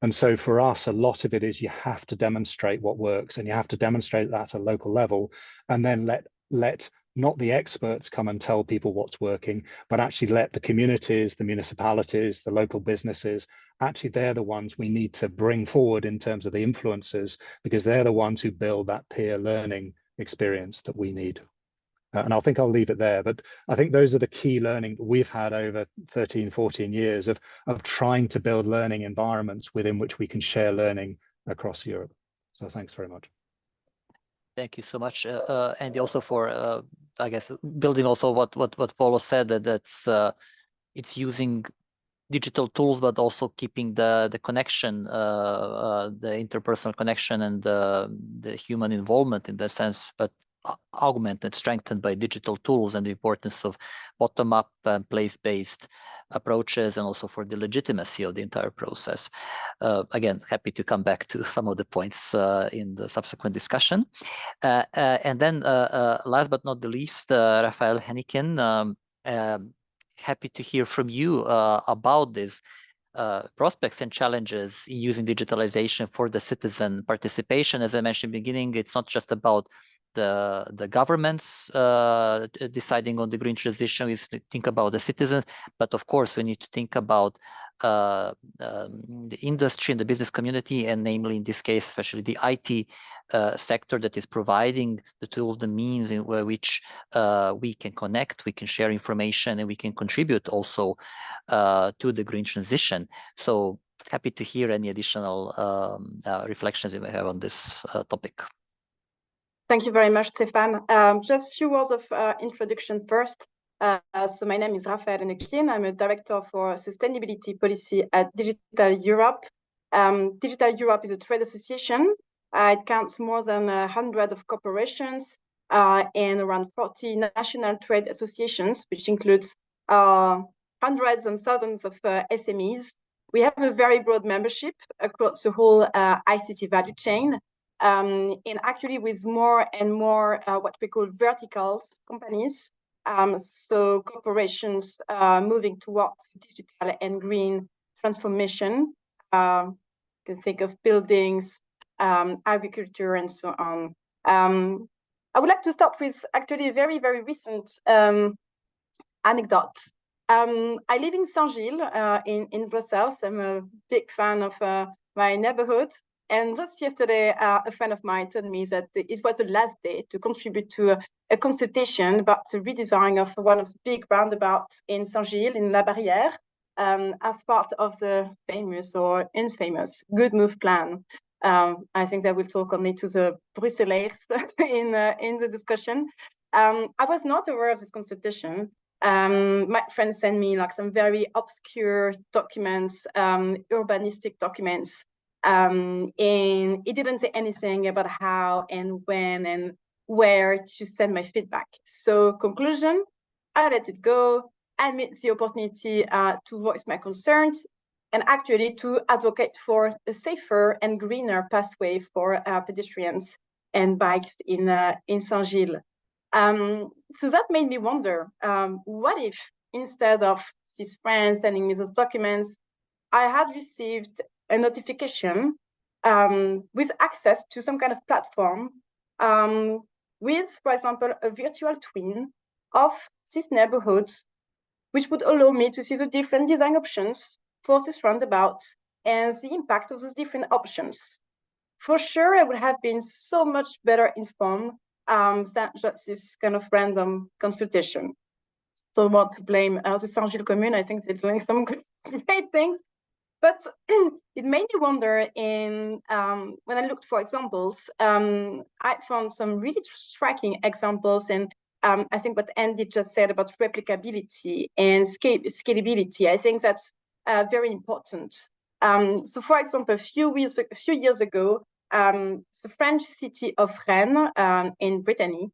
And so for us, a lot of it is you have to demonstrate what works, and you have to demonstrate that at a local level, and then let not the experts come and tell people what's working, but actually let the communities, the municipalities, the local businesses, actually they're the ones we need to bring forward in terms of the influencers, because they're the ones who build that peer learning experience that we need. And I think I'll leave it there, but I think those are the key learning that we've had over 13, 14 years of trying to build learning environments within which we can share learning across Europe. So thanks very much. Thank you so much, Andy, also for I guess building also what Paolo said, that's it's using digital tools, but also keeping the connection, the interpersonal connection, and the human involvement in that sense, but augmented, strengthened by digital tools, and the importance of bottom-up and place-based approaches, and also for the legitimacy of the entire process. Again, happy to come back to some of the points in the subsequent discussion. And then last but not the least, Raphaëlle, Hennekinne, happy to hear from you about these prospects and challenges in using digitalization for the citizen participation. As I mentioned in the beginning, it's not just about the governments deciding on the green transition. We think about the citizens, but of course we need to think about the industry and the business community, and namely in this case, especially the IT sector that is providing the tools, the means in which we can connect, we can share information, and we can contribute also to the green transition. So happy to hear any additional reflections you may have on this topic. Thank you very much, Stefan. Just a few words of introduction first. So my name is Raphaëlle Hennekinne. I'm a director for sustainability policy at Digital Europe. Digital Europe is a trade association. It counts more than 100 of corporations and around 40 national trade associations, which includes hundreds and thousands of SMEs. We have a very broad membership across the whole ICT value chain. And actually with more and more what we call verticals companies, so corporations moving towards digital and green transformation. You can think of buildings, agriculture, and so on. I would like to start with actually a very, very recent anecdote. I live in Saint-Gilles in Brussels. I'm a big fan of my neighborhood. And just yesterday, a friend of mine told me that it was the last day to contribute to a consultation about the redesign of one of the big roundabouts in Saint-Gilles, in La Barrière, as part of the famous or infamous Good Move plan. I think that we'll talk only to the Brusselaars in the discussion. I was not aware of this consultation. My friend sent me like some very obscure documents, urbanistic documents. And it didn't say anything about how and when and where to send my feedback. So conclusion, I let it go. I missed the opportunity to voice my concerns and actually to advocate for a safer and greener pathway for pedestrians and bikes in Saint-Gilles. So that made me wonder, what if instead of these friends sending me those documents, I had received a notification with access to some kind of platform with, for example, a virtual twin of these neighborhoods, which would allow me to see the different design options for this roundabout and the impact of those different options. For sure, I would have been so much better informed than just this kind of random consultation. don't want to blame the Saint-Gilles commune. I think they're doing some great things. But it made me wonder when I looked for examples, I found some really striking examples. And I think what Andy just said about replicability and scalability, I think that's very important. So for example, a few years ago, the French city of Rennes in Brittany,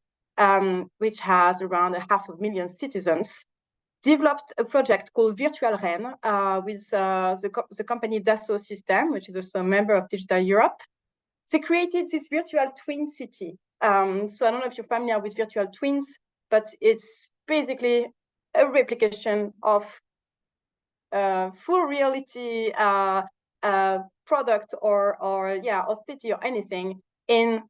which has around 500,000 citizens, developed a project called Virtual Rennes with the company Dassault Systèmes, which is also a member of Digital Europe. They created this virtual twin city. So I don't know if you're familiar with virtual twins, but it's basically a replication of full reality product or city or anything in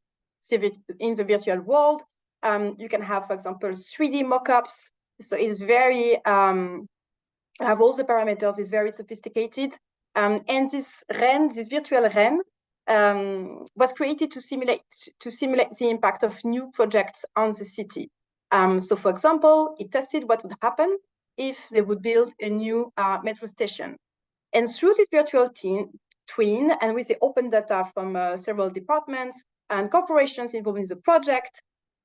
the virtual world. You can have, for example, 3D mockups. So it's very have all the parameters. It's very sophisticated. And this virtual Rennes, was created to simulate the impact of new projects on the city. So, for example, it tested what would happen if they would build a new metro station. And through this virtual twin, and with the open data from several departments and corporations involved in the project,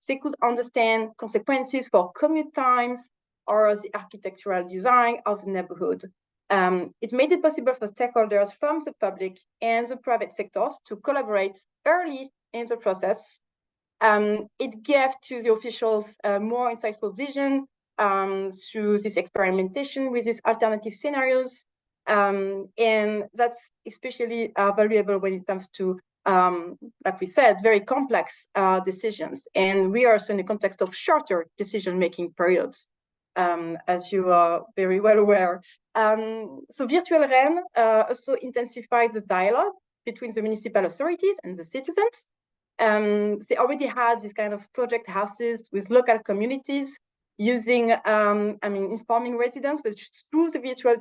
they could understand consequences for commute times or the architectural design of the neighborhood. It made it possible for stakeholders from the public and the private sectors to collaborate early in the process. It gave to the officials more insightful vision through this experimentation with these alternative scenarios. And that's especially valuable when it comes to, like we said, very complex decisions. And we are also in the context of shorter decision-making periods, as you are very well aware. So Virtual Rennes also intensified the dialogue between the municipal authorities and the citizens. They already had this kind of project houses with local communities using, informing residents, but through the virtual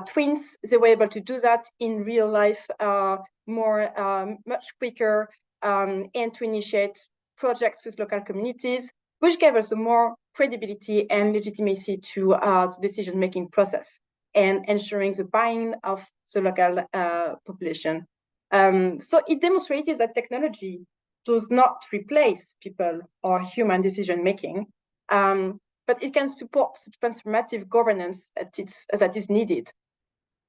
twins, they were able to do that in real life much quicker, and to initiate projects with local communities, which gave us more credibility and legitimacy to the decision-making process and ensuring the buy-in of the local population. So it demonstrated that technology does not replace people or human decision-making, but it can support the transformative governance that is needed.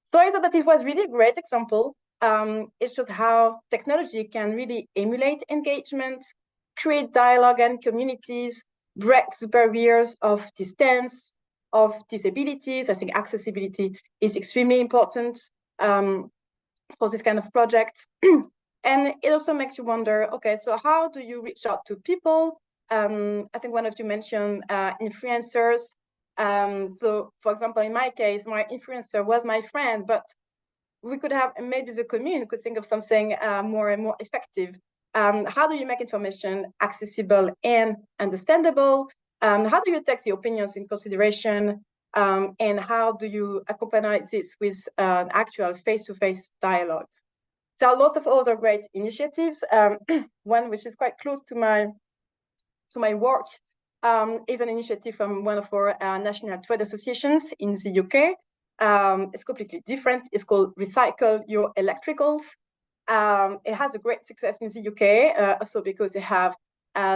So I thought that it was really a great example. It shows how technology can really emulate engagement, create dialogue and communities, break the barriers of distance, of disabilities. I think accessibility is extremely important for this kind of project. And it also makes you wonder, okay, so how do you reach out to people? I think one of you mentioned influencers. So for example, in my case, my influencer was my friend, but we could have, maybe the commune could think of something more and more effective. How do you make information accessible and understandable? How do you take the opinions in consideration? And how do you accompany this with actual face-to-face dialogues? There are lots of other great initiatives. One which is quite close to my work is an initiative from one of our national trade associations in the UK. It's completely different. It's called Recycle Your Electricals. It has a great success in the UK, also because they have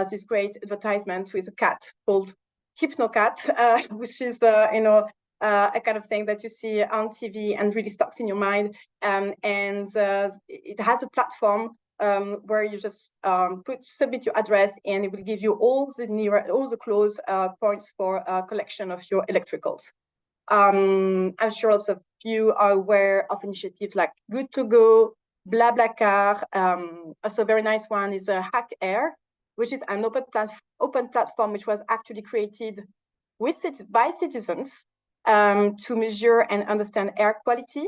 this great advertisement with a cat called HypnoCat, which is a kind of thing that you see on TV and really sticks in your mind. And it has a platform where you just submit your address, and it will give you all the close points for collection of your electricals. I'm sure lots of you are aware of initiatives like Good to Go, BlaBlaCar. Also a very nice one is Hack Air, which is an open platform which was actually created by citizens to measure and understand air quality.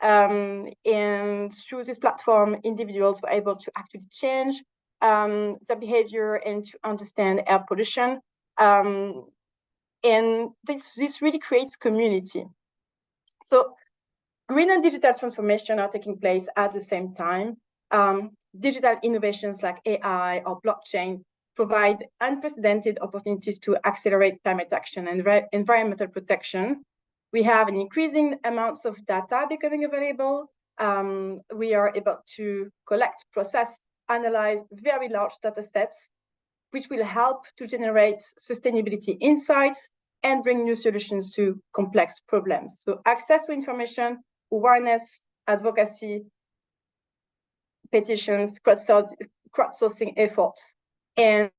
And through this platform, individuals were able to actually change their behavior and to understand air pollution. And this really creates community. So green and digital transformation are taking place at the same time. Digital innovations like AI or blockchain provide unprecedented opportunities to accelerate climate action and environmental protection. We have an increasing amounts of data becoming available. We are able to collect, process, analyze very large data sets, which will help to generate sustainability insights and bring new solutions to complex problems. So access to information, awareness, advocacy, petitions, crowdsourcing efforts. And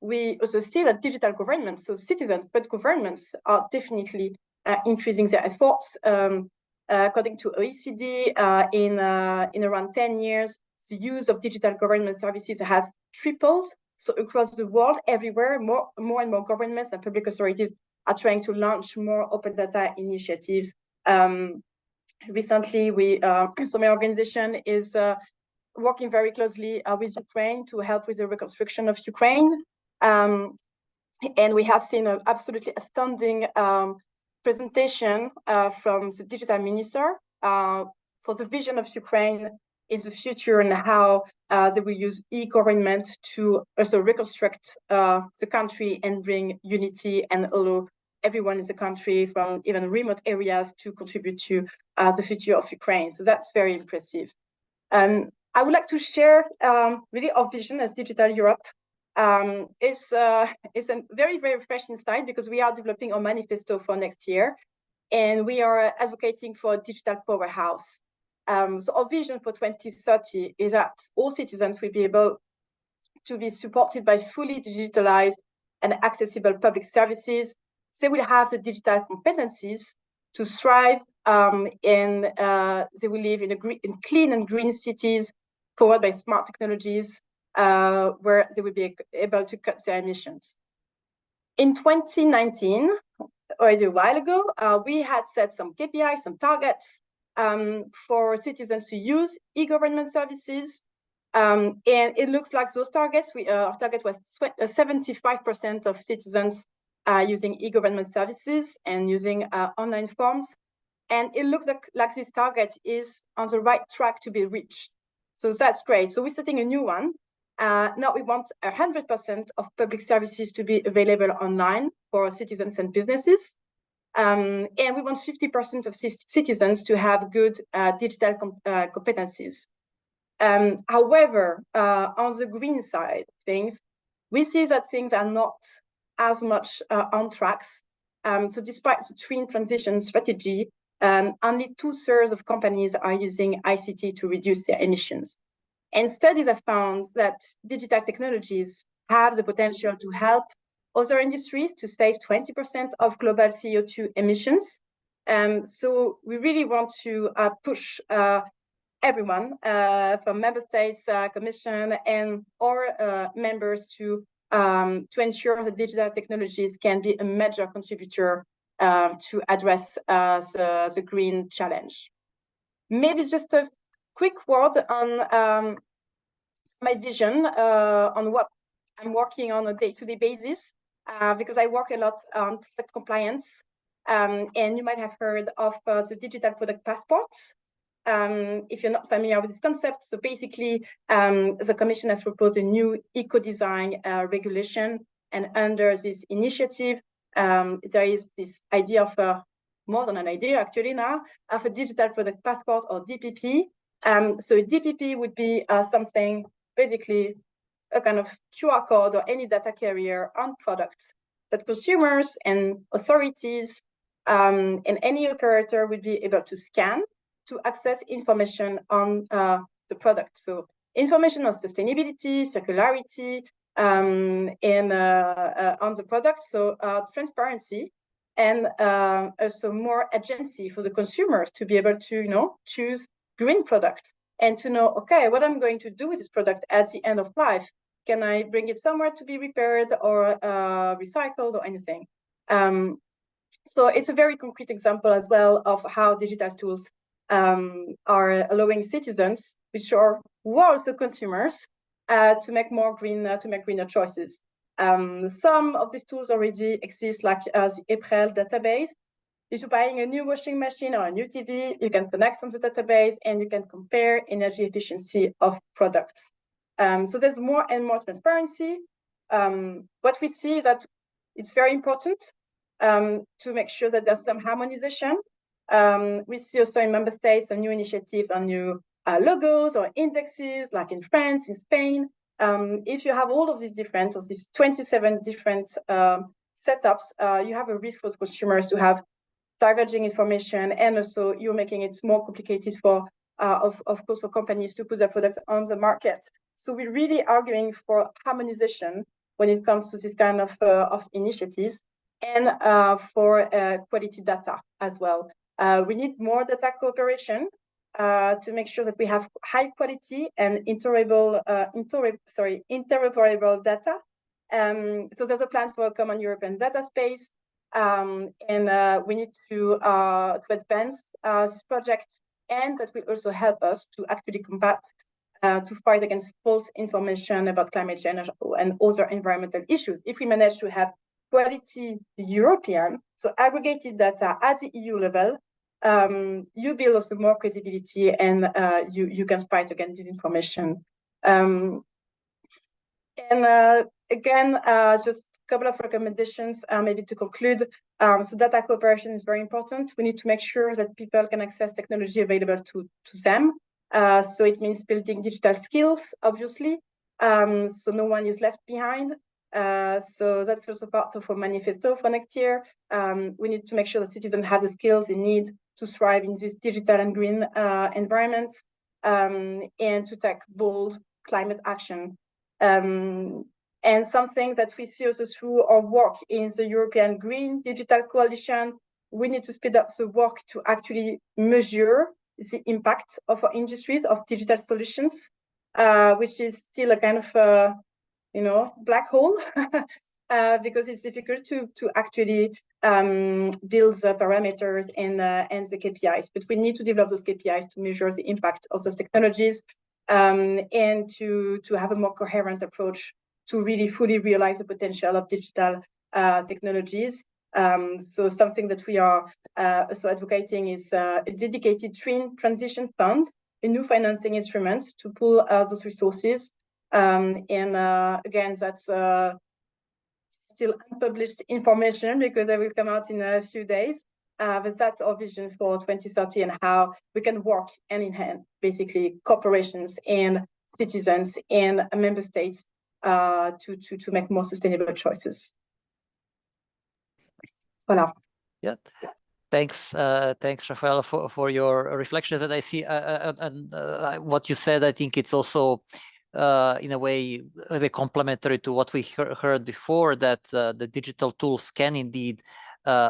we also see that digital governments, so citizens, but governments are definitely increasing their efforts. According to OECD, in around 10 years, the use of digital government services has tripled. So across the world, everywhere, more and more governments and public authorities are trying to launch more open data initiatives. Recently, so my organization is working very closely with Ukraine to help with the reconstruction of Ukraine. And we have seen an absolutely astounding presentation from the digital minister for the vision of Ukraine in the future and how they will use e-government to also reconstruct the country and bring unity and allow everyone in the country from even remote areas to contribute to the future of Ukraine. So that's very impressive. I would like to share really our vision as Digital Europe. It's a very, very fresh insight because we are developing a manifesto for next year and we are advocating for a digital powerhouse. So our vision for 2030 is that all citizens will be able to be supported by fully digitalized and accessible public services. They will have the digital competencies to thrive and they will live in clean and green cities powered by smart technologies where they will be able to cut their emissions. In 2019, already a while ago, we had set some KPIs, some targets for citizens to use e-government services. And it looks like those targets, our target was 75% of citizens using e-government services and using online forms. And it looks like this target is on the right track to be reached. So that's great. So we're setting a new one. Now we want 100% of public services to be available online for citizens and businesses. And we want 50% of citizens to have good digital competencies. However, on the green side of things, we see that things are not as much on tracks. So despite the twin transition strategy, only 2/3 of companies are using ICT to reduce their emissions. And studies have found that digital technologies have the potential to help other industries to save 20% of global CO2 emissions. So we really want to push everyone from member states, commission, and our members to ensure that digital technologies can be a major contributor to address the green challenge. Maybe just a quick word on my vision on what I'm working on a day-to-day basis, because I work a lot on product compliance. And you might have heard of the digital product passports. If you're not familiar with this concept, so basically the Commission has proposed a new eco-design regulation, and under this initiative, there is this idea of more than an idea actually now of a digital product passport, or DPP. So a DPP would be something, basically a kind of QR code or any data carrier on products that consumers and authorities and any operator would be able to scan to access information on the product. So information on sustainability, circularity, and on the product. So transparency and also more agency for the consumers to be able to, choose green products and to know, okay, what I'm going to do with this product at the end of life. Can I bring it somewhere to be repaired or recycled or anything? So it's a very concrete example as well of how digital tools are allowing citizens, which are also consumers, to make greener choices. Some of these tools already exist, like the April database. If you're buying a new washing machine or a new TV, you can connect on the database and you can compare energy efficiency of products. So there's more and more transparency. what we see is that it's very important to make sure that there's some harmonization. We see also in member states some new initiatives on new logos or indexes, like in France, in Spain. If you have all of these 27 different setups, you have a risk for the consumers to have diverging information, and also you're making it more complicated for, of course, for companies to put their products on the market. So we're really arguing for harmonization when it comes to this kind of initiatives, and for quality data as well. We need more data cooperation to make sure that we have high quality and interoperable data. So there's a plan for a common European data space, and we need to advance this project, and that will also help us to actually combat, to fight against false information about climate change and other environmental issues. If we manage to have quality European, so aggregated data at the EU level, you build also more credibility, and you can fight against disinformation. Again, just a couple of recommendations, maybe to conclude. So data cooperation is very important. We need to make sure that people can access technology available to them. So it means building digital skills, obviously, so no one is left behind. So that's also part of our manifesto for next year. We need to make sure that citizens have the skills they need to thrive in this digital and green environment, and to take bold climate action. And something that we see also through our work in the European Green Digital Coalition, we need to speed up the work to actually measure the impact of our industries of digital solutions, which is still a kind of black hole, because it's difficult to actually build the parameters and the KPIs. But we need to develop those KPIs to measure the impact of those technologies, and to have a more coherent approach to really fully realize the potential of digital technologies. So something that we are also advocating is a dedicated transition fund, a new financing instruments to pull those resources. And again, that's still unpublished information because they will come out in a few days. But that's our vision for 2030 and how we can work hand in hand, basically corporations and citizens and member states to make more sustainable choices. Voilà. Yeah. Thanks, Raphaëlle, for your reflections. And I see, what you said, I think it's also in a way very complementary to what we heard before, that the digital tools can indeed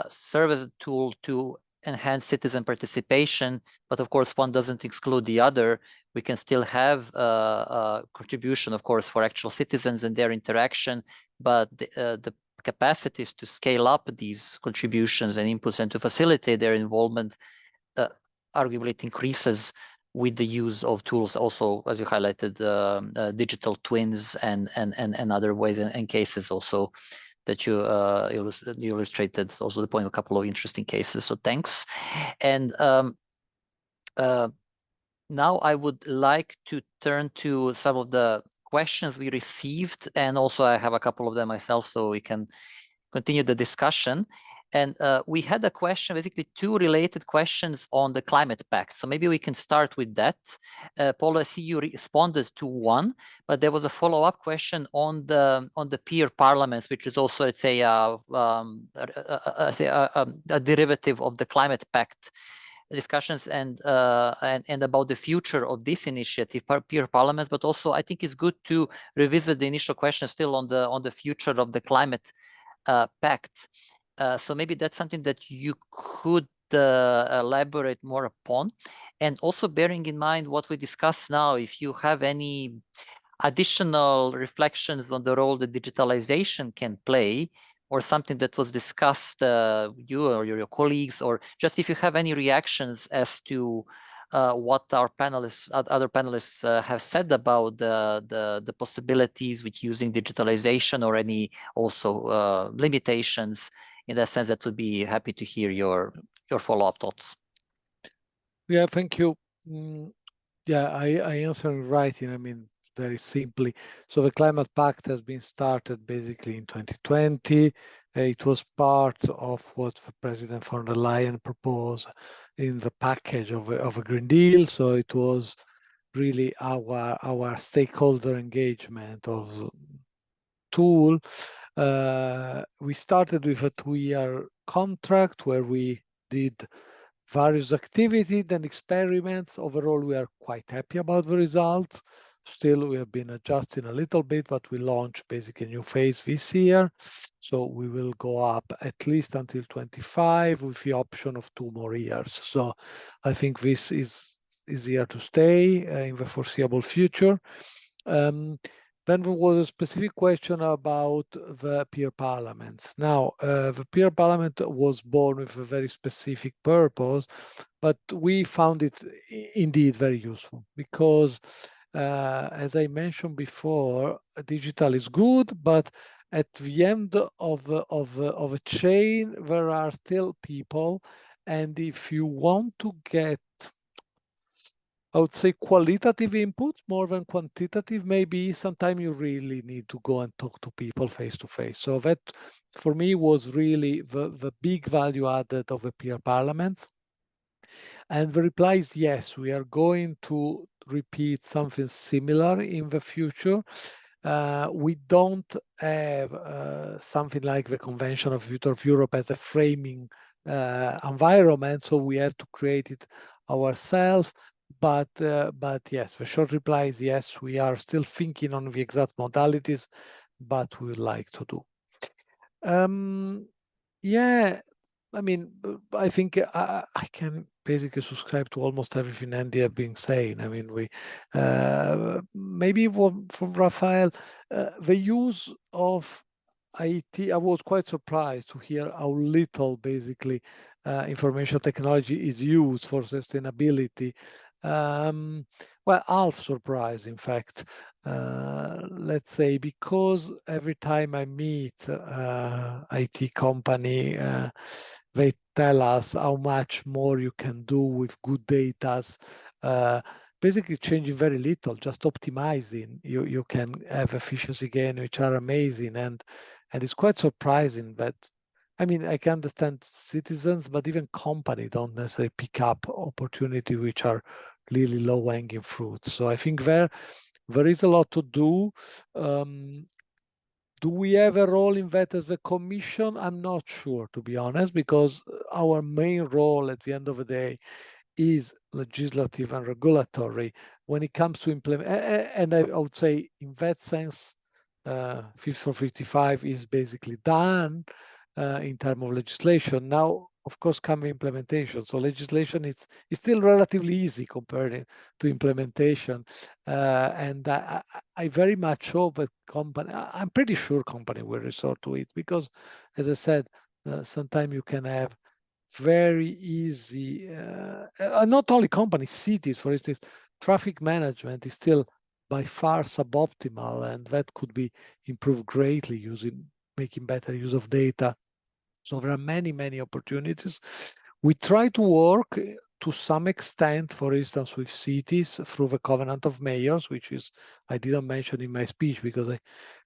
serve as a tool to enhance citizen participation, but of course one doesn't exclude the other. We can still have a contribution, of course, for actual citizens and their interaction, but the capacities to scale up these contributions and inputs and to facilitate their involvement, arguably it increases with the use of tools, also as you highlighted, digital twins and other ways and cases also that you illustrated, also the point of a couple of interesting cases. So thanks. And now I would like to turn to some of the questions we received, and also I have a couple of them myself, so we can continue the discussion. And we had a question, basically two related questions on the Climate Pact. So maybe we can start with that. Paolo, I see you responded to one, but there was a follow-up question on the peer parliaments, which is also, let's say, a derivative of the Climate Pact discussions and about the future of this initiative, peer parliaments. But also, I think it's good to revisit the initial question still on the future of the Climate Pact. So maybe that's something that you could elaborate more upon, and also bearing in mind what we discussed now, if you have any additional reflections on the role that digitalization can play, or something that was discussed, you or your colleagues, or just if you have any reactions as to what our panelists, other panelists have said about the possibilities with using digitalization, or any also limitations. In that sense, that would be happy to hear your follow-up thoughts. Yeah, thank you. Yeah, I answered in writing. I mean, very simply. So the Climate Pact has been started basically in 2020. It was part of what President von der Leyen proposed in the package of a Green Deal. So it was really our stakeholder engagement of tool. We started with a 2-year contract where we did various activities and experiments. Overall, we are quite happy about the results. Still, we have been adjusting a little bit, but we launched basically a new phase this year. So we will go up at least until 25 with the option of 2 more years. So I think this is here to stay in the foreseeable future. Then there was a specific question about the peer parliaments. Now, the peer parliament was born with a very specific purpose, but we found it indeed very useful because, as I mentioned before, digital is good, but at the end of a chain, there are still people. And if you want to get, I would say, qualitative input more than quantitative, maybe sometimes you really need to go and talk to people face to face. So that for me was really the big value added of a peer parliament. And the reply is yes, we are going to repeat something similar in the future. We don't have something like the Convention of the Future of Europe as a framing environment, so we have to create it ourselves. But yes, the short reply is yes, we are still thinking on the exact modalities, but we would like to do. Yeah, I mean, I think I can basically subscribe to almost everything Andy has been saying. I mean, we maybe from Raphaëlle, the use of IT, I was quite surprised to hear how little basically information technology is used for sustainability. Well, half surprised, in fact, let's say, because every time I meet IT company, they tell us how much more you can do with good data. Basically changing very little, just optimizing. You can have efficiency gain, which are amazing, and it's quite surprising that, I mean, I can understand citizens, but even company don't necessarily pick up opportunity which are really low-hanging fruits. So I think there is a lot to do. Do we have a role in that as a Commission? I'm not sure, to be honest, because our main role at the end of the day is legislative and regulatory. When it comes to implement, and I would say in that sense, Fit for 55 is basically done in terms of legislation. Now, of course, come implementation. So legislation is still relatively easy compared to implementation. And I very much hope that company, I'm pretty sure company will resort to it because, as I said, sometimes you can have very easy, not only companies, cities, for instance, traffic management is still by far suboptimal, and that could be improved greatly making better use of data. So there are many opportunities. We try to work to some extent, for instance, with cities through the Covenant of Mayors, which is, I didn't mention in my speech because I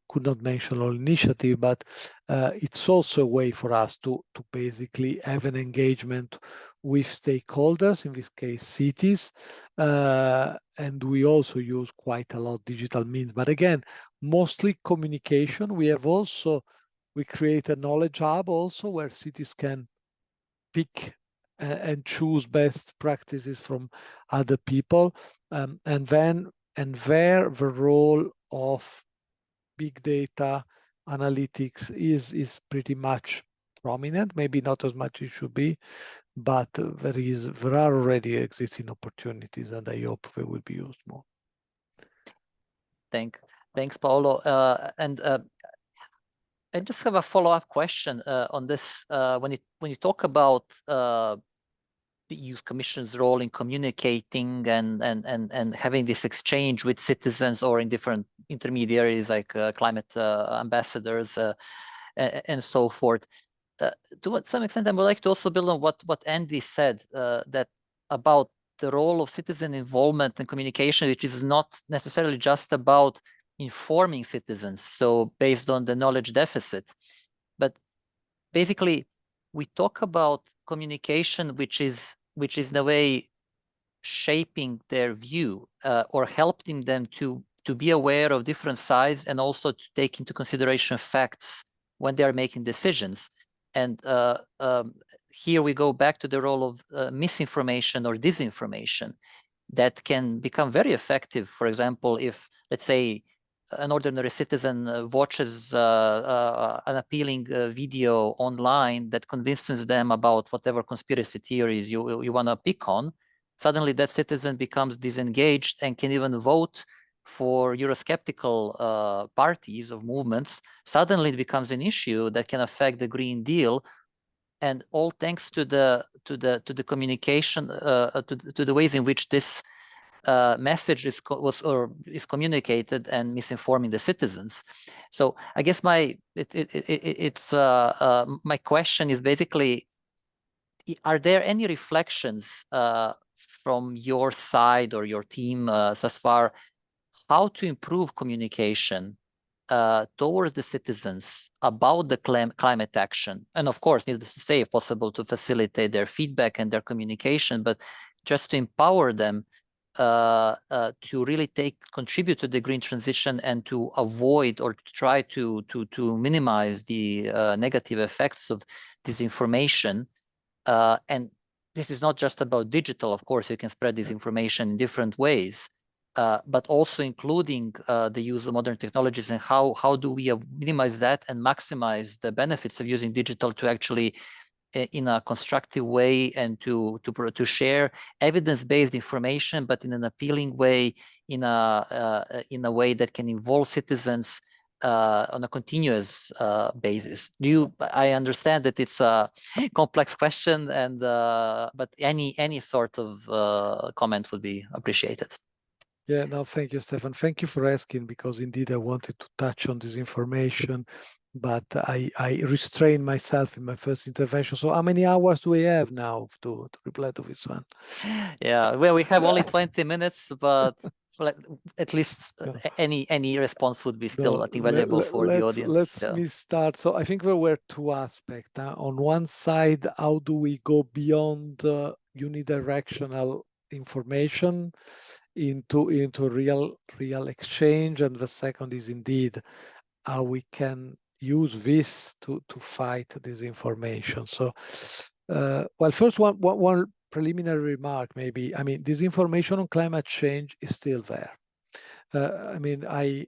could not mention all initiative, but it's also a way for us to basically have an engagement with stakeholders, in this case cities, and we also use quite a lot digital means, but again, mostly communication. We create a knowledge hub also where cities can pick and choose best practices from other people, and there the role of big data analytics is pretty much prominent, maybe not as much as it should be, but there are already existing opportunities, and I hope they will be used more. Thanks, Paolo. And I just have a follow-up question on this. When you talk about the EU Commission's role in communicating and having this exchange with citizens or in different intermediaries like climate ambassadors and so forth, to some extent, I would like to also build on what Andy said that about the role of citizen involvement and communication, which is not necessarily just about informing citizens, so based on the knowledge deficit, but basically we talk about communication which is in a way shaping their view or helping them to be aware of different sides and also to take into consideration facts when they are making decisions. And here we go back to the role of misinformation or disinformation that can become very effective. For example, if, let's say, an ordinary citizen watches an appealing video online that convinces them about whatever conspiracy theories you want to pick on, suddenly that citizen becomes disengaged and can even vote for Eurosceptical parties or movements. Suddenly it becomes an issue that can affect the Green Deal, and all thanks to the communication, to the ways in which this message is communicated and misinforming the citizens. So I guess my question is basically, are there any reflections from your side or your team as far how to improve communication towards the citizens about the climate action? And of course, needless to say, if possible, to facilitate their feedback and their communication, but just to empower them to really contribute to the green transition and to avoid or to try to minimize the negative effects of disinformation. And this is not just about digital. Of course, you can spread disinformation in different ways, but also including the use of modern technologies, and how do we minimize that and maximize the benefits of using digital to actually in a constructive way and to share evidence-based information, but in an appealing way, in a way that can involve citizens on a continuous basis. I understand that it's a complex question, and but any sort of comment would be appreciated. Yeah, no, thank you, Stefan. Thank you for asking, because indeed I wanted to touch on this information, but I restrained myself in my first intervention. So how many hours do we have now to reply to this one? Yeah, well, we have only 20 minutes, but at least any response would be still, I think, valuable for the audience. Let me start. So I think there were two aspects. On one side, how do we go beyond unidirectional information into real exchange, and the second is indeed how we can use this to fight disinformation. So well, first one preliminary remark maybe. I mean, disinformation on climate change is still there. I mean, I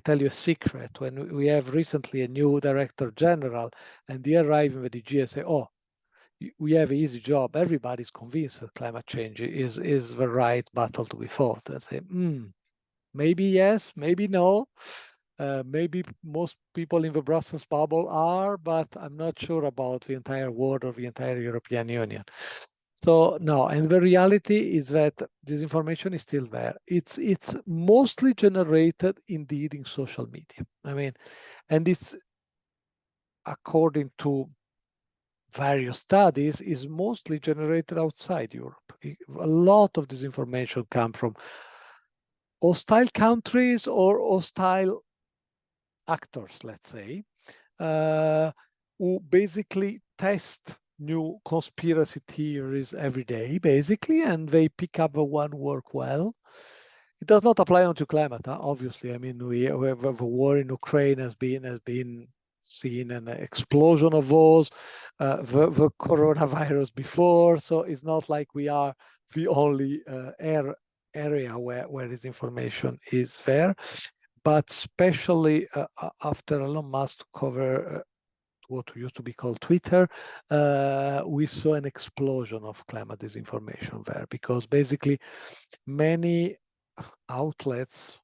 tell you a secret. When we have recently a new director general and they arrive in the DG and say, oh, we have an easy job. Everybody's convinced that climate change is the right battle to be fought. I say, maybe yes, maybe no. Maybe most people in the Brussels bubble are, but I'm not sure about the entire world or the entire European Union. So no, and the reality is that disinformation is still there. It's mostly generated indeed in social media. I mean, and it's according to various studies is mostly generated outside Europe. A lot of disinformation comes from hostile countries or hostile actors, let's say, who basically test new conspiracy theories every day, basically, and they pick up the one work well. It does not apply onto climate, obviously. I mean, we have the war in Ukraine has been seen an explosion of those, the coronavirus before, so it's not like we are the only area where this information is there. But especially after Elon Musk took over what used to be called Twitter, we saw an explosion of climate disinformation there, because basically many outlets,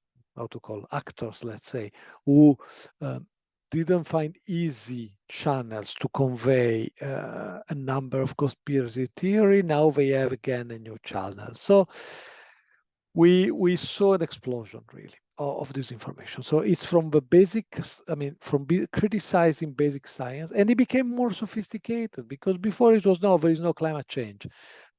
actors, let's say, who didn't find easy channels to convey a number of conspiracy theory, now they have again a new channel. So we saw an explosion really of this information. So it's from the basics, I mean, from criticizing basic science, and it became more sophisticated, because before it was, no, there is no climate change.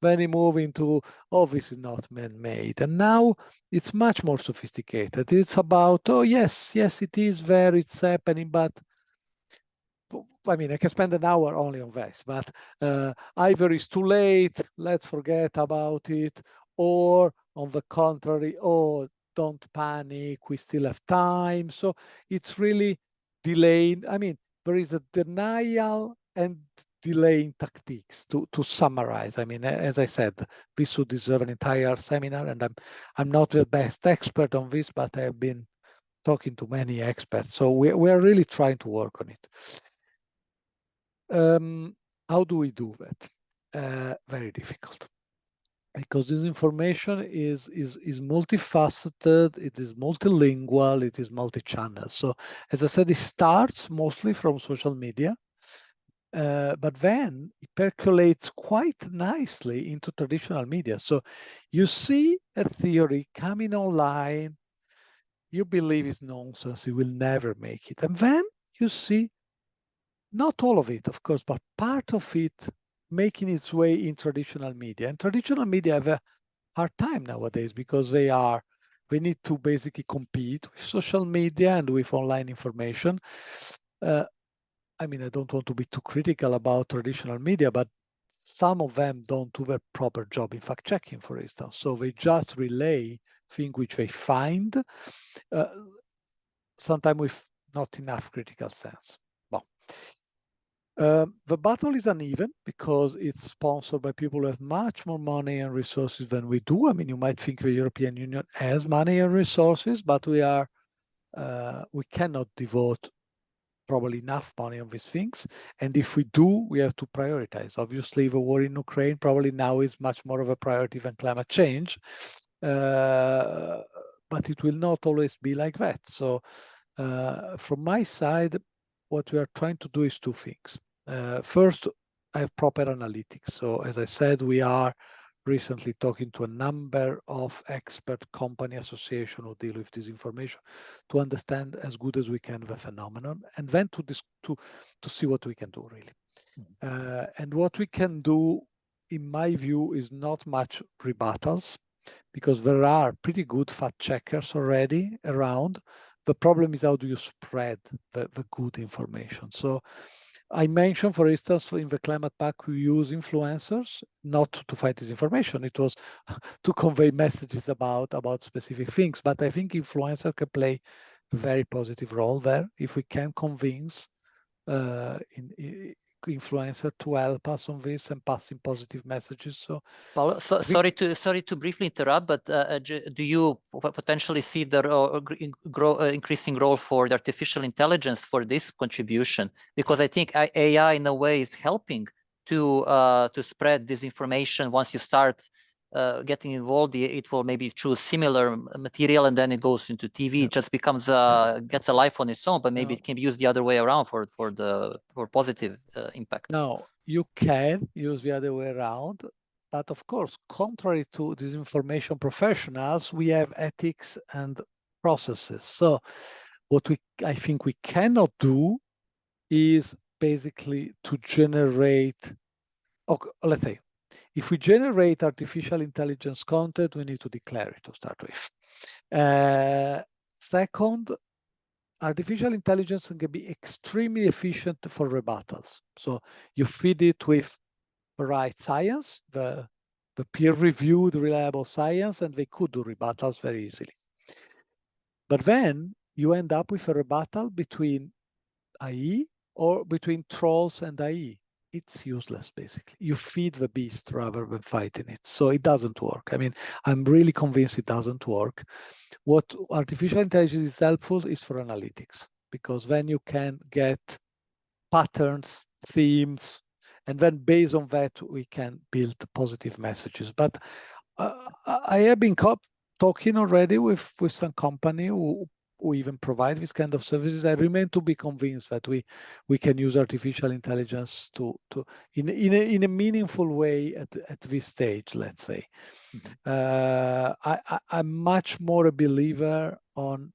Then he moved into, oh, this is not man-made. And now it's much more sophisticated. It's about, oh, yes, it is there, it's happening, but I mean, I can spend an hour only on this, but either it's too late, let's forget about it, or on the contrary, oh, don't panic, we still have time. So it's really delaying. I mean, there is a denial and delaying tactics to summarize. I mean, as I said, this would deserve an entire seminar, and I'm not the best expert on this, but I've been talking to many experts. So we're really trying to work on it. How do we do that? Very difficult, because this information is multifaceted, it is multilingual, it is multi-channel. So as I said, it starts mostly from social media, but then it percolates quite nicely into traditional media. So you see a theory coming online, you believe it's nonsense, you will never make it. And then you see not all of it, of course, but part of it making its way in traditional media. And traditional media have a hard time nowadays because they need to basically compete with social media and with online information. I mean, I don't want to be too critical about traditional media, but some of them don't do their proper job in fact-checking, for instance. So they just relay things which they find, sometimes with not enough critical sense. Well, the battle is uneven because it's sponsored by people who have much more money and resources than we do. I mean, you might think the European Union has money and resources, but we cannot devote probably enough money on these things. And if we do, we have to prioritize. Obviously, the war in Ukraine probably now is much more of a priority than climate change, but it will not always be like that. So from my side, what we are trying to do is two things. First, I have proper analytics. So as I said, we are recently talking to a number of expert company associations who deal with this information to understand as good as we can the phenomenon, and then to see what we can do really. And what we can do, in my view, is not much rebuttals, because there are pretty good fact checkers already around. The problem is, how do you spread the good information? So I mentioned, for instance, in the Climate Pact, we use influencers not to fight this information. It was to convey messages about specific things. But I think influencers can play a very positive role there if we can convince influencer to help us on this and passing positive messages. So, Paolo, sorry to briefly interrupt, but do you potentially see the increasing role for the artificial intelligence for this contribution? Because I think AI in a way is helping to spread this information. Once you start getting involved, it will maybe choose similar material, and then it goes into TV. Yeah. It just becomes gets a life on its own, but maybe it can be used the other way around for positive impact. No, you can use the other way around, but of course, contrary to disinformation professionals, we have ethics and processes. So what I think we cannot do is basically to generate, let's say, if we generate artificial intelligence content, we need to declare it to start with. Second, artificial intelligence can be extremely efficient for rebuttals. So you feed it with the right science, the peer-reviewed, reliable science, and they could do rebuttals very easily. But then you end up with a rebuttal between AI or between trolls and AI. It's useless, basically. You feed the beast rather than fighting it. So it doesn't work. I mean, I'm really convinced it doesn't work. What artificial intelligence is helpful is for analytics, because then you can get patterns, themes, and then based on that, we can build positive messages. But I have been talking already with some company who even provide this kind of services. I remain to be convinced that we can use artificial intelligence in a meaningful way at this stage, let's say. I'm much more a believer on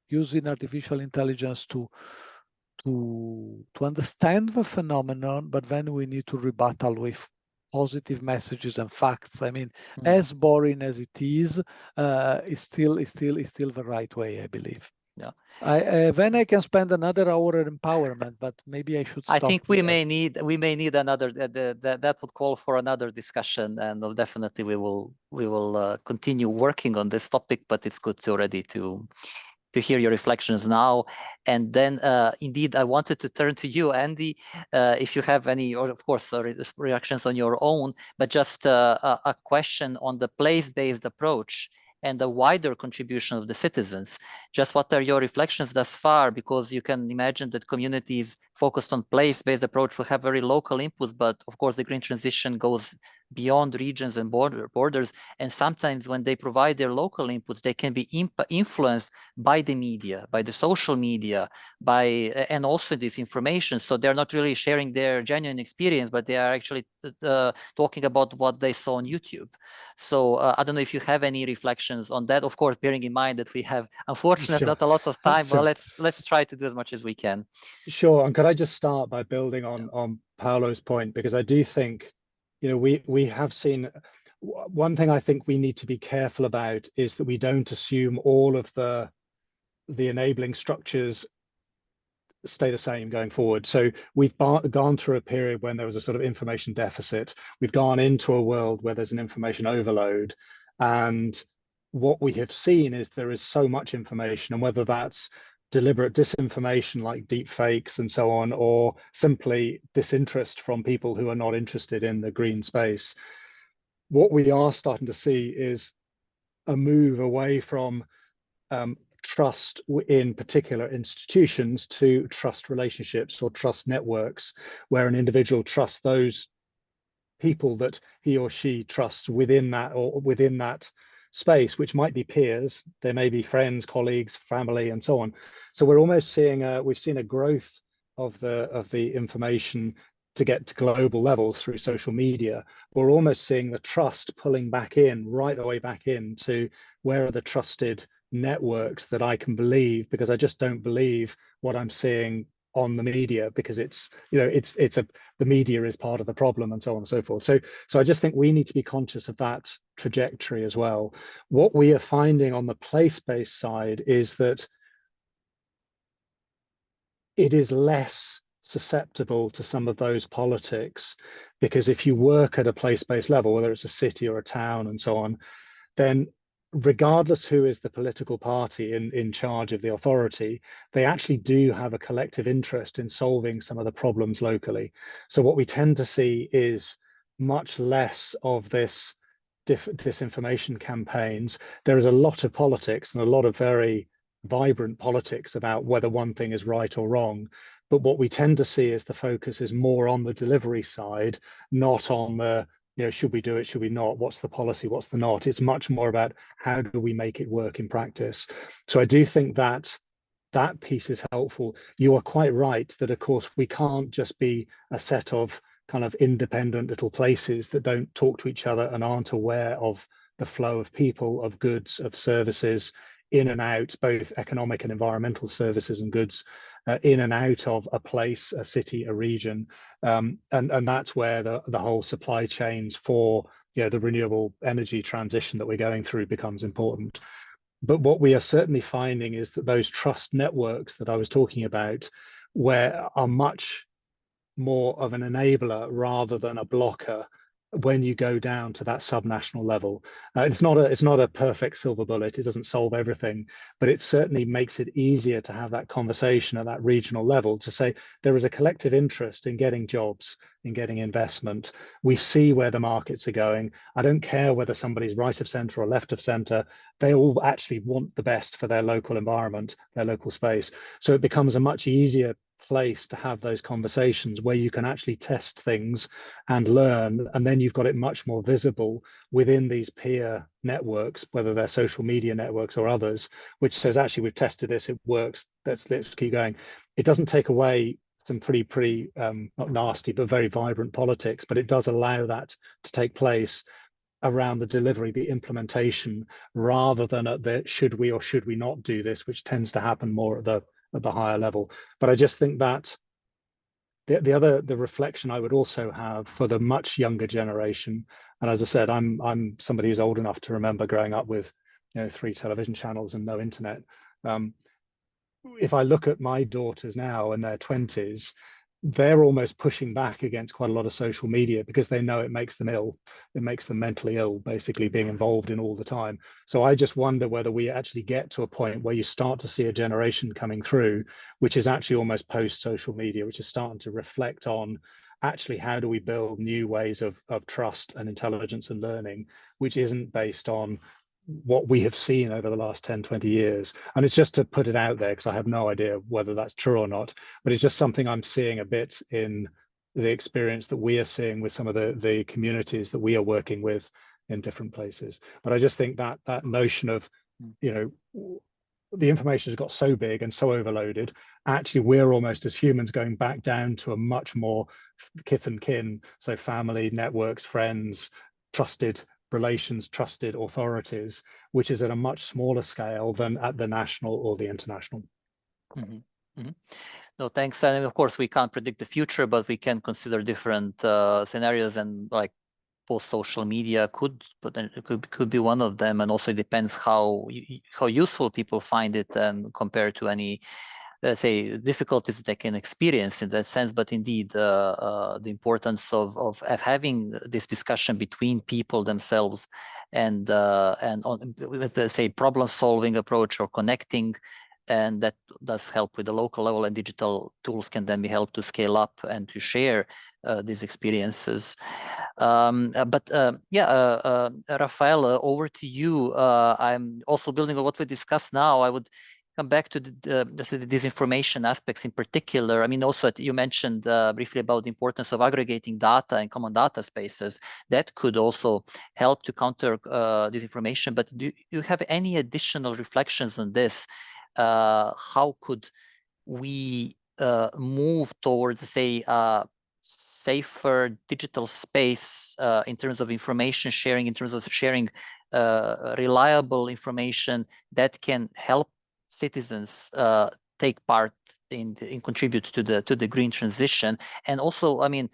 using artificial intelligence to understand the phenomenon, but then we need to rebuttal with positive messages and facts. I mean, as boring as it is still the right way, I believe. Yeah. Then I can spend another hour on empowerment, but maybe I should stop. I think we may need another that would call for another discussion, and definitely we will continue working on this topic. But it's good already to hear your reflections now. And then indeed, I wanted to turn to you, Andy, if you have any, or of course, reactions on your own, but just a question on the place-based approach and the wider contribution of the citizens. Just what are your reflections thus far? Because you can imagine that communities focused on place-based approach will have very local inputs, but of course the green transition goes beyond regions and borders. And sometimes when they provide their local inputs, they can be influenced by the media, by the social media, and also this information. So they're not really sharing their genuine experience, but they are actually talking about what they saw on YouTube. So I don't know if you have any reflections on that. Of course, bearing in mind that we have, unfortunately, not a lot of time. Sure. But let's try to do as much as we can. Sure. And could I just start by building on Paolo's point, because I do think, you know, we have seen one thing I think we need to be careful about is that we don't assume all of the enabling structures stay the same going forward. So we've gone through a period when there was a sort of information deficit. We've gone into a world where there's an information overload. And what we have seen is there is so much information, and whether that's deliberate disinformation like deep fakes and so on, or simply disinterest from people who are not interested in the green space, what we are starting to see is a move away from trust in particular institutions to trust relationships or trust networks, where an individual trusts those people that he or she trusts within that space, which might be peers, they may be friends, colleagues, family, and so on. So we're almost seeing we've seen a growth of the information to get to global levels through social media. We're almost seeing the trust pulling back in, right the way back into where are the trusted networks that I can believe, because I just don't believe what I'm seeing on the media, because it's, you know, the media is part of the problem, and so on and so forth. So I just think we need to be conscious of that trajectory as well. What we are finding on the place-based side is that it is less susceptible to some of those politics, because if you work at a place-based level, whether it's a city or a town and so on, then regardless who is the political party in charge of the authority, they actually do have a collective interest in solving some of the problems locally. So what we tend to see is much less of this disinformation campaigns. There is a lot of politics and a lot of very vibrant politics about whether one thing is right or wrong. But what we tend to see is the focus is more on the delivery side, not on the, you know, should we do it, should we not, what's the policy, what's the not. It's much more about how do we make it work in practice. So I do think that that piece is helpful. You are quite right that, of course, we can't just be a set of kind of independent little places that don't talk to each other and aren't aware of the flow of people, of goods, of services in and out, both economic and environmental services and goods in and out of a place, a city, a region. And that's where the whole supply chains for, you know, the renewable energy transition that we're going through becomes important. But what we are certainly finding is that those trust networks that I was talking about, where are much more of an enabler rather than a blocker when you go down to that subnational level. It's not a perfect silver bullet. It doesn't solve everything, but it certainly makes it easier to have that conversation at that regional level, to say there is a collective interest in getting jobs, in getting investment. We see where the markets are going. I don't care whether somebody's right of centre or left of centre. They all actually want the best for their local environment, their local space. So it becomes a much easier place to have those conversations where you can actually test things and learn, and then you've got it much more visible within these peer networks, whether they're social media networks or others, which says, actually, we've tested this, it works, let's keep going. It doesn't take away some pretty not nasty but very vibrant politics, but it does allow that to take place around the delivery, the implementation, rather than at the should we or should we not do this, which tends to happen more at the higher level. But I just think that The reflection I would also have for the much younger generation, and as I said, I'm somebody who's old enough to remember growing up with 3 television channels and no internet. If I look at my daughters now in their 20s, they're almost pushing back against quite a lot of social media because they know it makes them ill. It makes them mentally ill, basically being involved in all the time. So I just wonder whether we actually get to a point where you start to see a generation coming through, which is actually almost post-social media, which is starting to reflect on actually how do we build new ways of trust and intelligence and learning, which isn't based on what we have seen over the last 10, 20 years. And it's just to put it out there because I have no idea whether that's true or not, but it's just something I'm seeing a bit in the experience that we are seeing with some of the communities that we are working with in different places. But I just think that that notion of, the information has got so big and so overloaded, actually we're almost as humans going back down to a much more kith and kin, so family, networks, friends, trusted relations, trusted authorities, which is at a much smaller scale than at the national or the international. No, thanks. And of course, we can't predict the future, but we can consider different scenarios, and like post-social media could be one of them. And also it depends how useful people find it, and compared to any, let's say, difficulties they can experience in that sense. But indeed, the importance of having this discussion between people themselves, and with the, say, problem-solving approach or connecting, and that does help with the local level, and digital tools can then be helped to scale up and to share these experiences. Raphaëlle, over to you. I'm also building on what we discussed now. I would come back to the disinformation aspects in particular. I mean, also you mentioned briefly about the importance of aggregating data and common data spaces. That could also help to counter disinformation. But do you have any additional reflections on this? How could we move towards, say, safer digital space in terms of information sharing, in terms of sharing reliable information that can help citizens take part in contribute to the green transition? And also, I mean,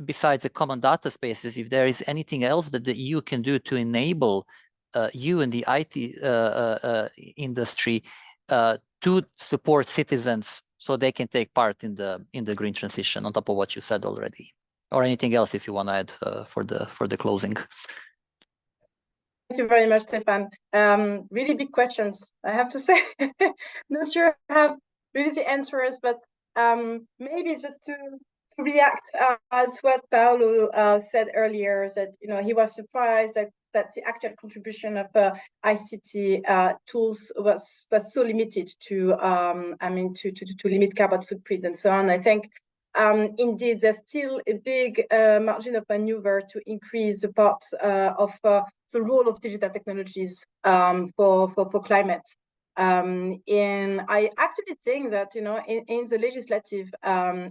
besides the common data spaces, if there is anything else that the EU can do to enable you and the IT industry to support citizens so they can take part in the green transition, on top of what you said already, or anything else if you want to add for the closing. Thank you very much, Stefan. Really big questions, I have to say. Not sure I have really the answers, but maybe just to react to what Paolo said earlier, that he was surprised that the actual contribution of ICT tools was so limited to to limit carbon footprint and so on. I think indeed there's still a big margin of maneuver to increase the part of the role of digital technologies for climate. And I actually think that in the legislative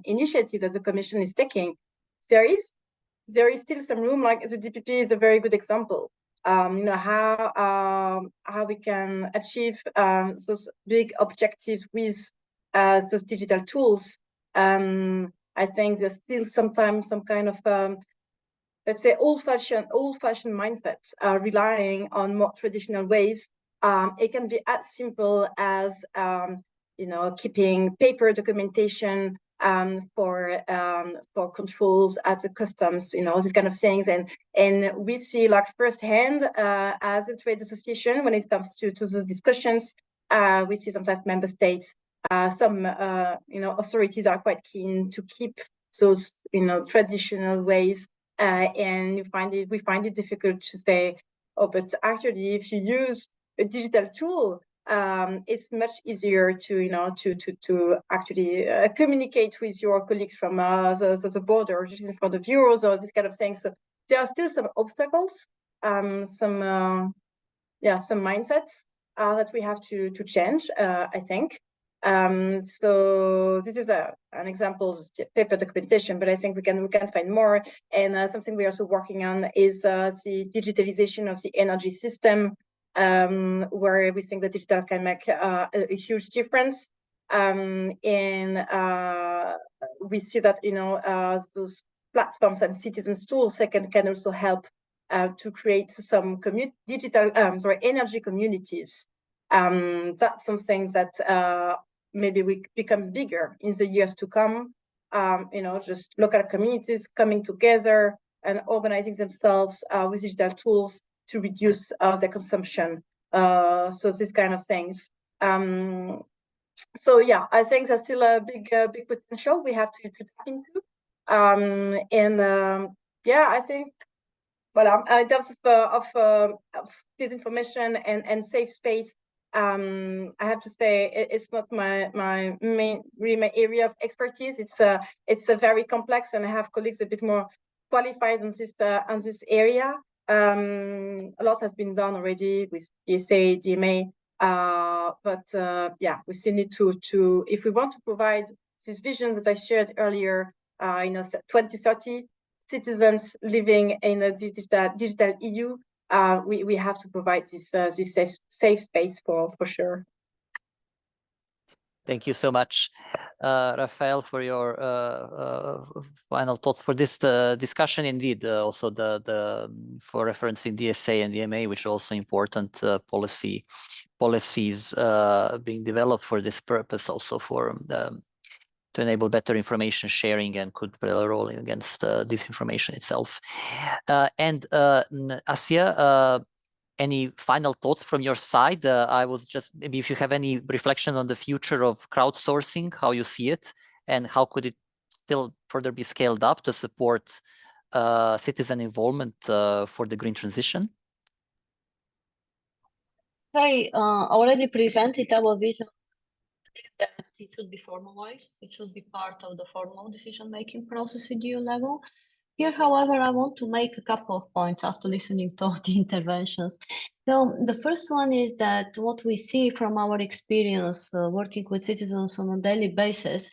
initiative that the Commission is taking, there is still some room. Like the DPP is a very good example. How we can achieve those big objectives with those digital tools. I think there's still sometimes some kind of let's say old-fashioned mindsets relying on more traditional ways. It can be as simple as keeping paper documentation for controls at the customs, these kind of things, and we see like firsthand as a trade association when it comes to those discussions. We see sometimes member states, some authorities are quite keen to keep those traditional ways, and we find it difficult to say, oh, but actually if you use a digital tool, it's much easier to actually communicate with your colleagues from the border, just in front of euros or this kind of thing. So there are still some obstacles, some mindsets that we have to change, I think. So this is an example, just paper documentation, but I think we can find more. And something we're also working on is the digitalization of the energy system, where we think that digital can make a huge difference. And we see that, you know, those platforms and citizens tools can also help to create some energy communities. That's something that maybe we become bigger in the years to come. You know, just local communities coming together and organizing themselves with digital tools to reduce their consumption. So these kind of things. So yeah, I think there's still a big potential we have to tap into. Yeah, I think, well, in terms of disinformation and safe space, I have to say it's not my main area of expertise. It's a very complex, and I have colleagues a bit more qualified on this area. A lot has been done already with ESA, DMA, but yeah, we still need to if we want to provide these visions that I shared earlier, you know, 2030 citizens living in a digital EU, we have to provide this safe space for sure. Thank you so much, Raphaëlle, for your final thoughts for this discussion. Indeed, also for referencing DSA and DMA, which are also important policies being developed for this purpose, also for to enable better information sharing and could play a role against disinformation itself. And Assya, any final thoughts from your side? I was just, maybe if you have any reflection on the future of crowdsourcing, how you see it, and how could it still further be scaled up to support citizen involvement for the green transition? I already presented our vision that it should be formalized. It should be part of the formal decision-making process at EU level. Here, however, I want to make a couple of points after listening to the interventions. So the first one is that what we see from our experience working with citizens on a daily basis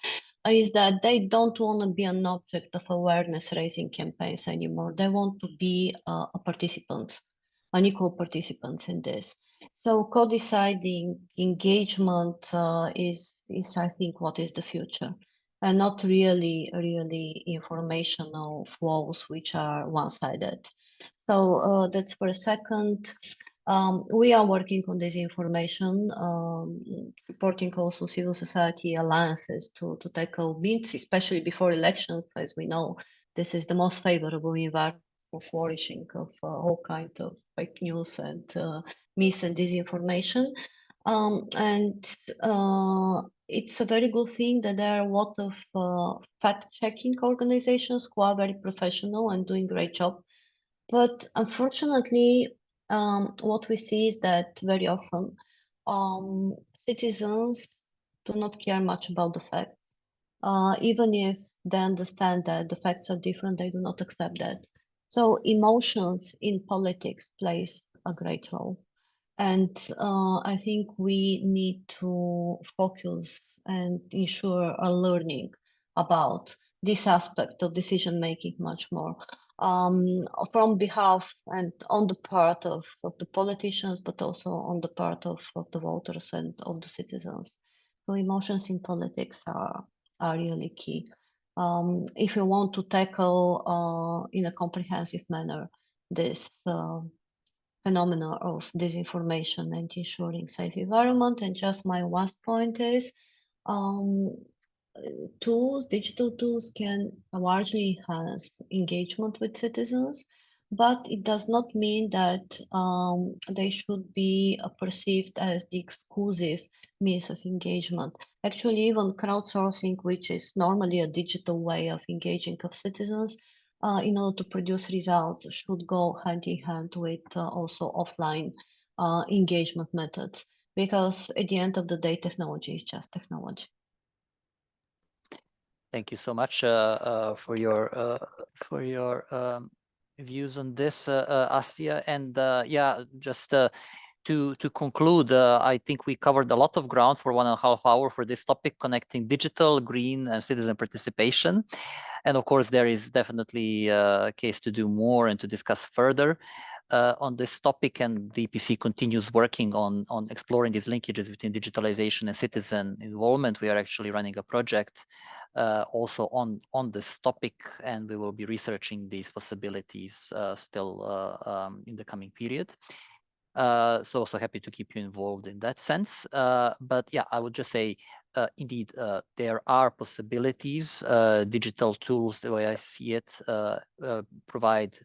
is that they don't want to be an object of awareness raising campaigns anymore. They want to be participants, unequal participants in this. So co-deciding engagement is I think what is the future, and not really informational flows which are one-sided. So that's for a second. We are working on this information, supporting also civil society alliances to tackle myths, especially before elections. As we know, this is the most favorable environment for flourishing of all kinds of fake news and myths and disinformation. It's a very good thing that there are a lot of fact-checking organizations who are very professional and doing a great job. But unfortunately, what we see is that very often citizens do not care much about the facts. Even if they understand that the facts are different, they do not accept that. So emotions in politics plays a great role. And I think we need to focus and ensure a learning about this aspect of decision-making much more from behalf and on the part of the politicians, but also on the part of the voters and of the citizens. So emotions in politics are really key. If you want to tackle in a comprehensive manner this phenomena of disinformation and ensuring safe environment. And just my last point is digital tools can largely enhance engagement with citizens, but it does not mean that they should be perceived as the exclusive means of engagement. Actually, even crowdsourcing, which is normally a digital way of engaging of citizens, in order to produce results, should go hand in hand with also offline engagement methods, because at the end of the day, technology is just technology. Thank you so much for your views on this, Assya. And yeah, just to conclude, I think we covered a lot of ground for 1.5 hours for this topic, connecting digital, green, and citizen participation. And of course, there is definitely a case to do more and to discuss further. on this topic, and the EPC continues working on exploring these linkages between digitalization and citizen involvement. We are actually running a project also on this topic, and we will be researching these possibilities still in the coming period. So also happy to keep you involved in that sense. But yeah, I would just say, indeed, there are possibilities. Digital tools, the way I see it, provide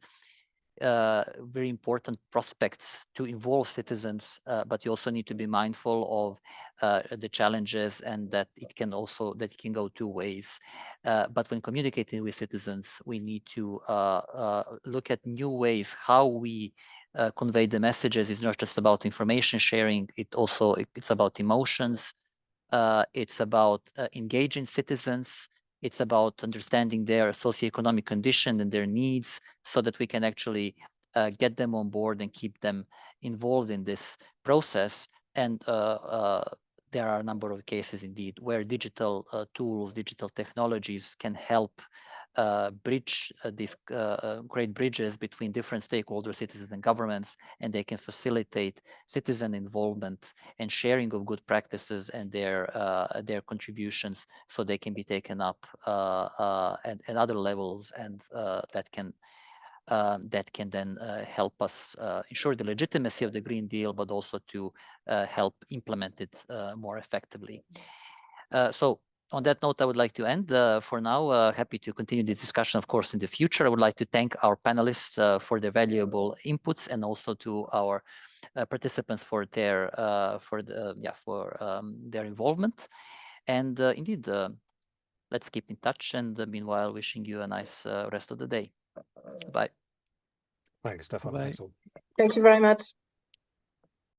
very important prospects to involve citizens, but you also need to be mindful of the challenges, and that it can go two ways. But when communicating with citizens, we need to look at new ways how we convey the messages. It's not just about information sharing; it's about emotions. It's about engaging citizens. It's about understanding their socioeconomic condition and their needs, so that we can actually get them on board and keep them involved in this process. And there are a number of cases, indeed, where digital tools, digital technologies can help bridge these great bridges between different stakeholders, citizens and governments, and they can facilitate citizen involvement and sharing of good practices and their contributions, so they can be taken up at other levels, and that can then help us ensure the legitimacy of the Green Deal, but also to help implement it more effectively. So on that note, I would like to end for now. Happy to continue this discussion, of course, in the future. I would like to thank our panelists for their valuable inputs, and also to our participants for their their involvement. And indeed, let's keep in touch. And meanwhile, wishing you a nice rest of the day. Bye. Thanks, Stefan. Bye. Thanks all. Thank you very much.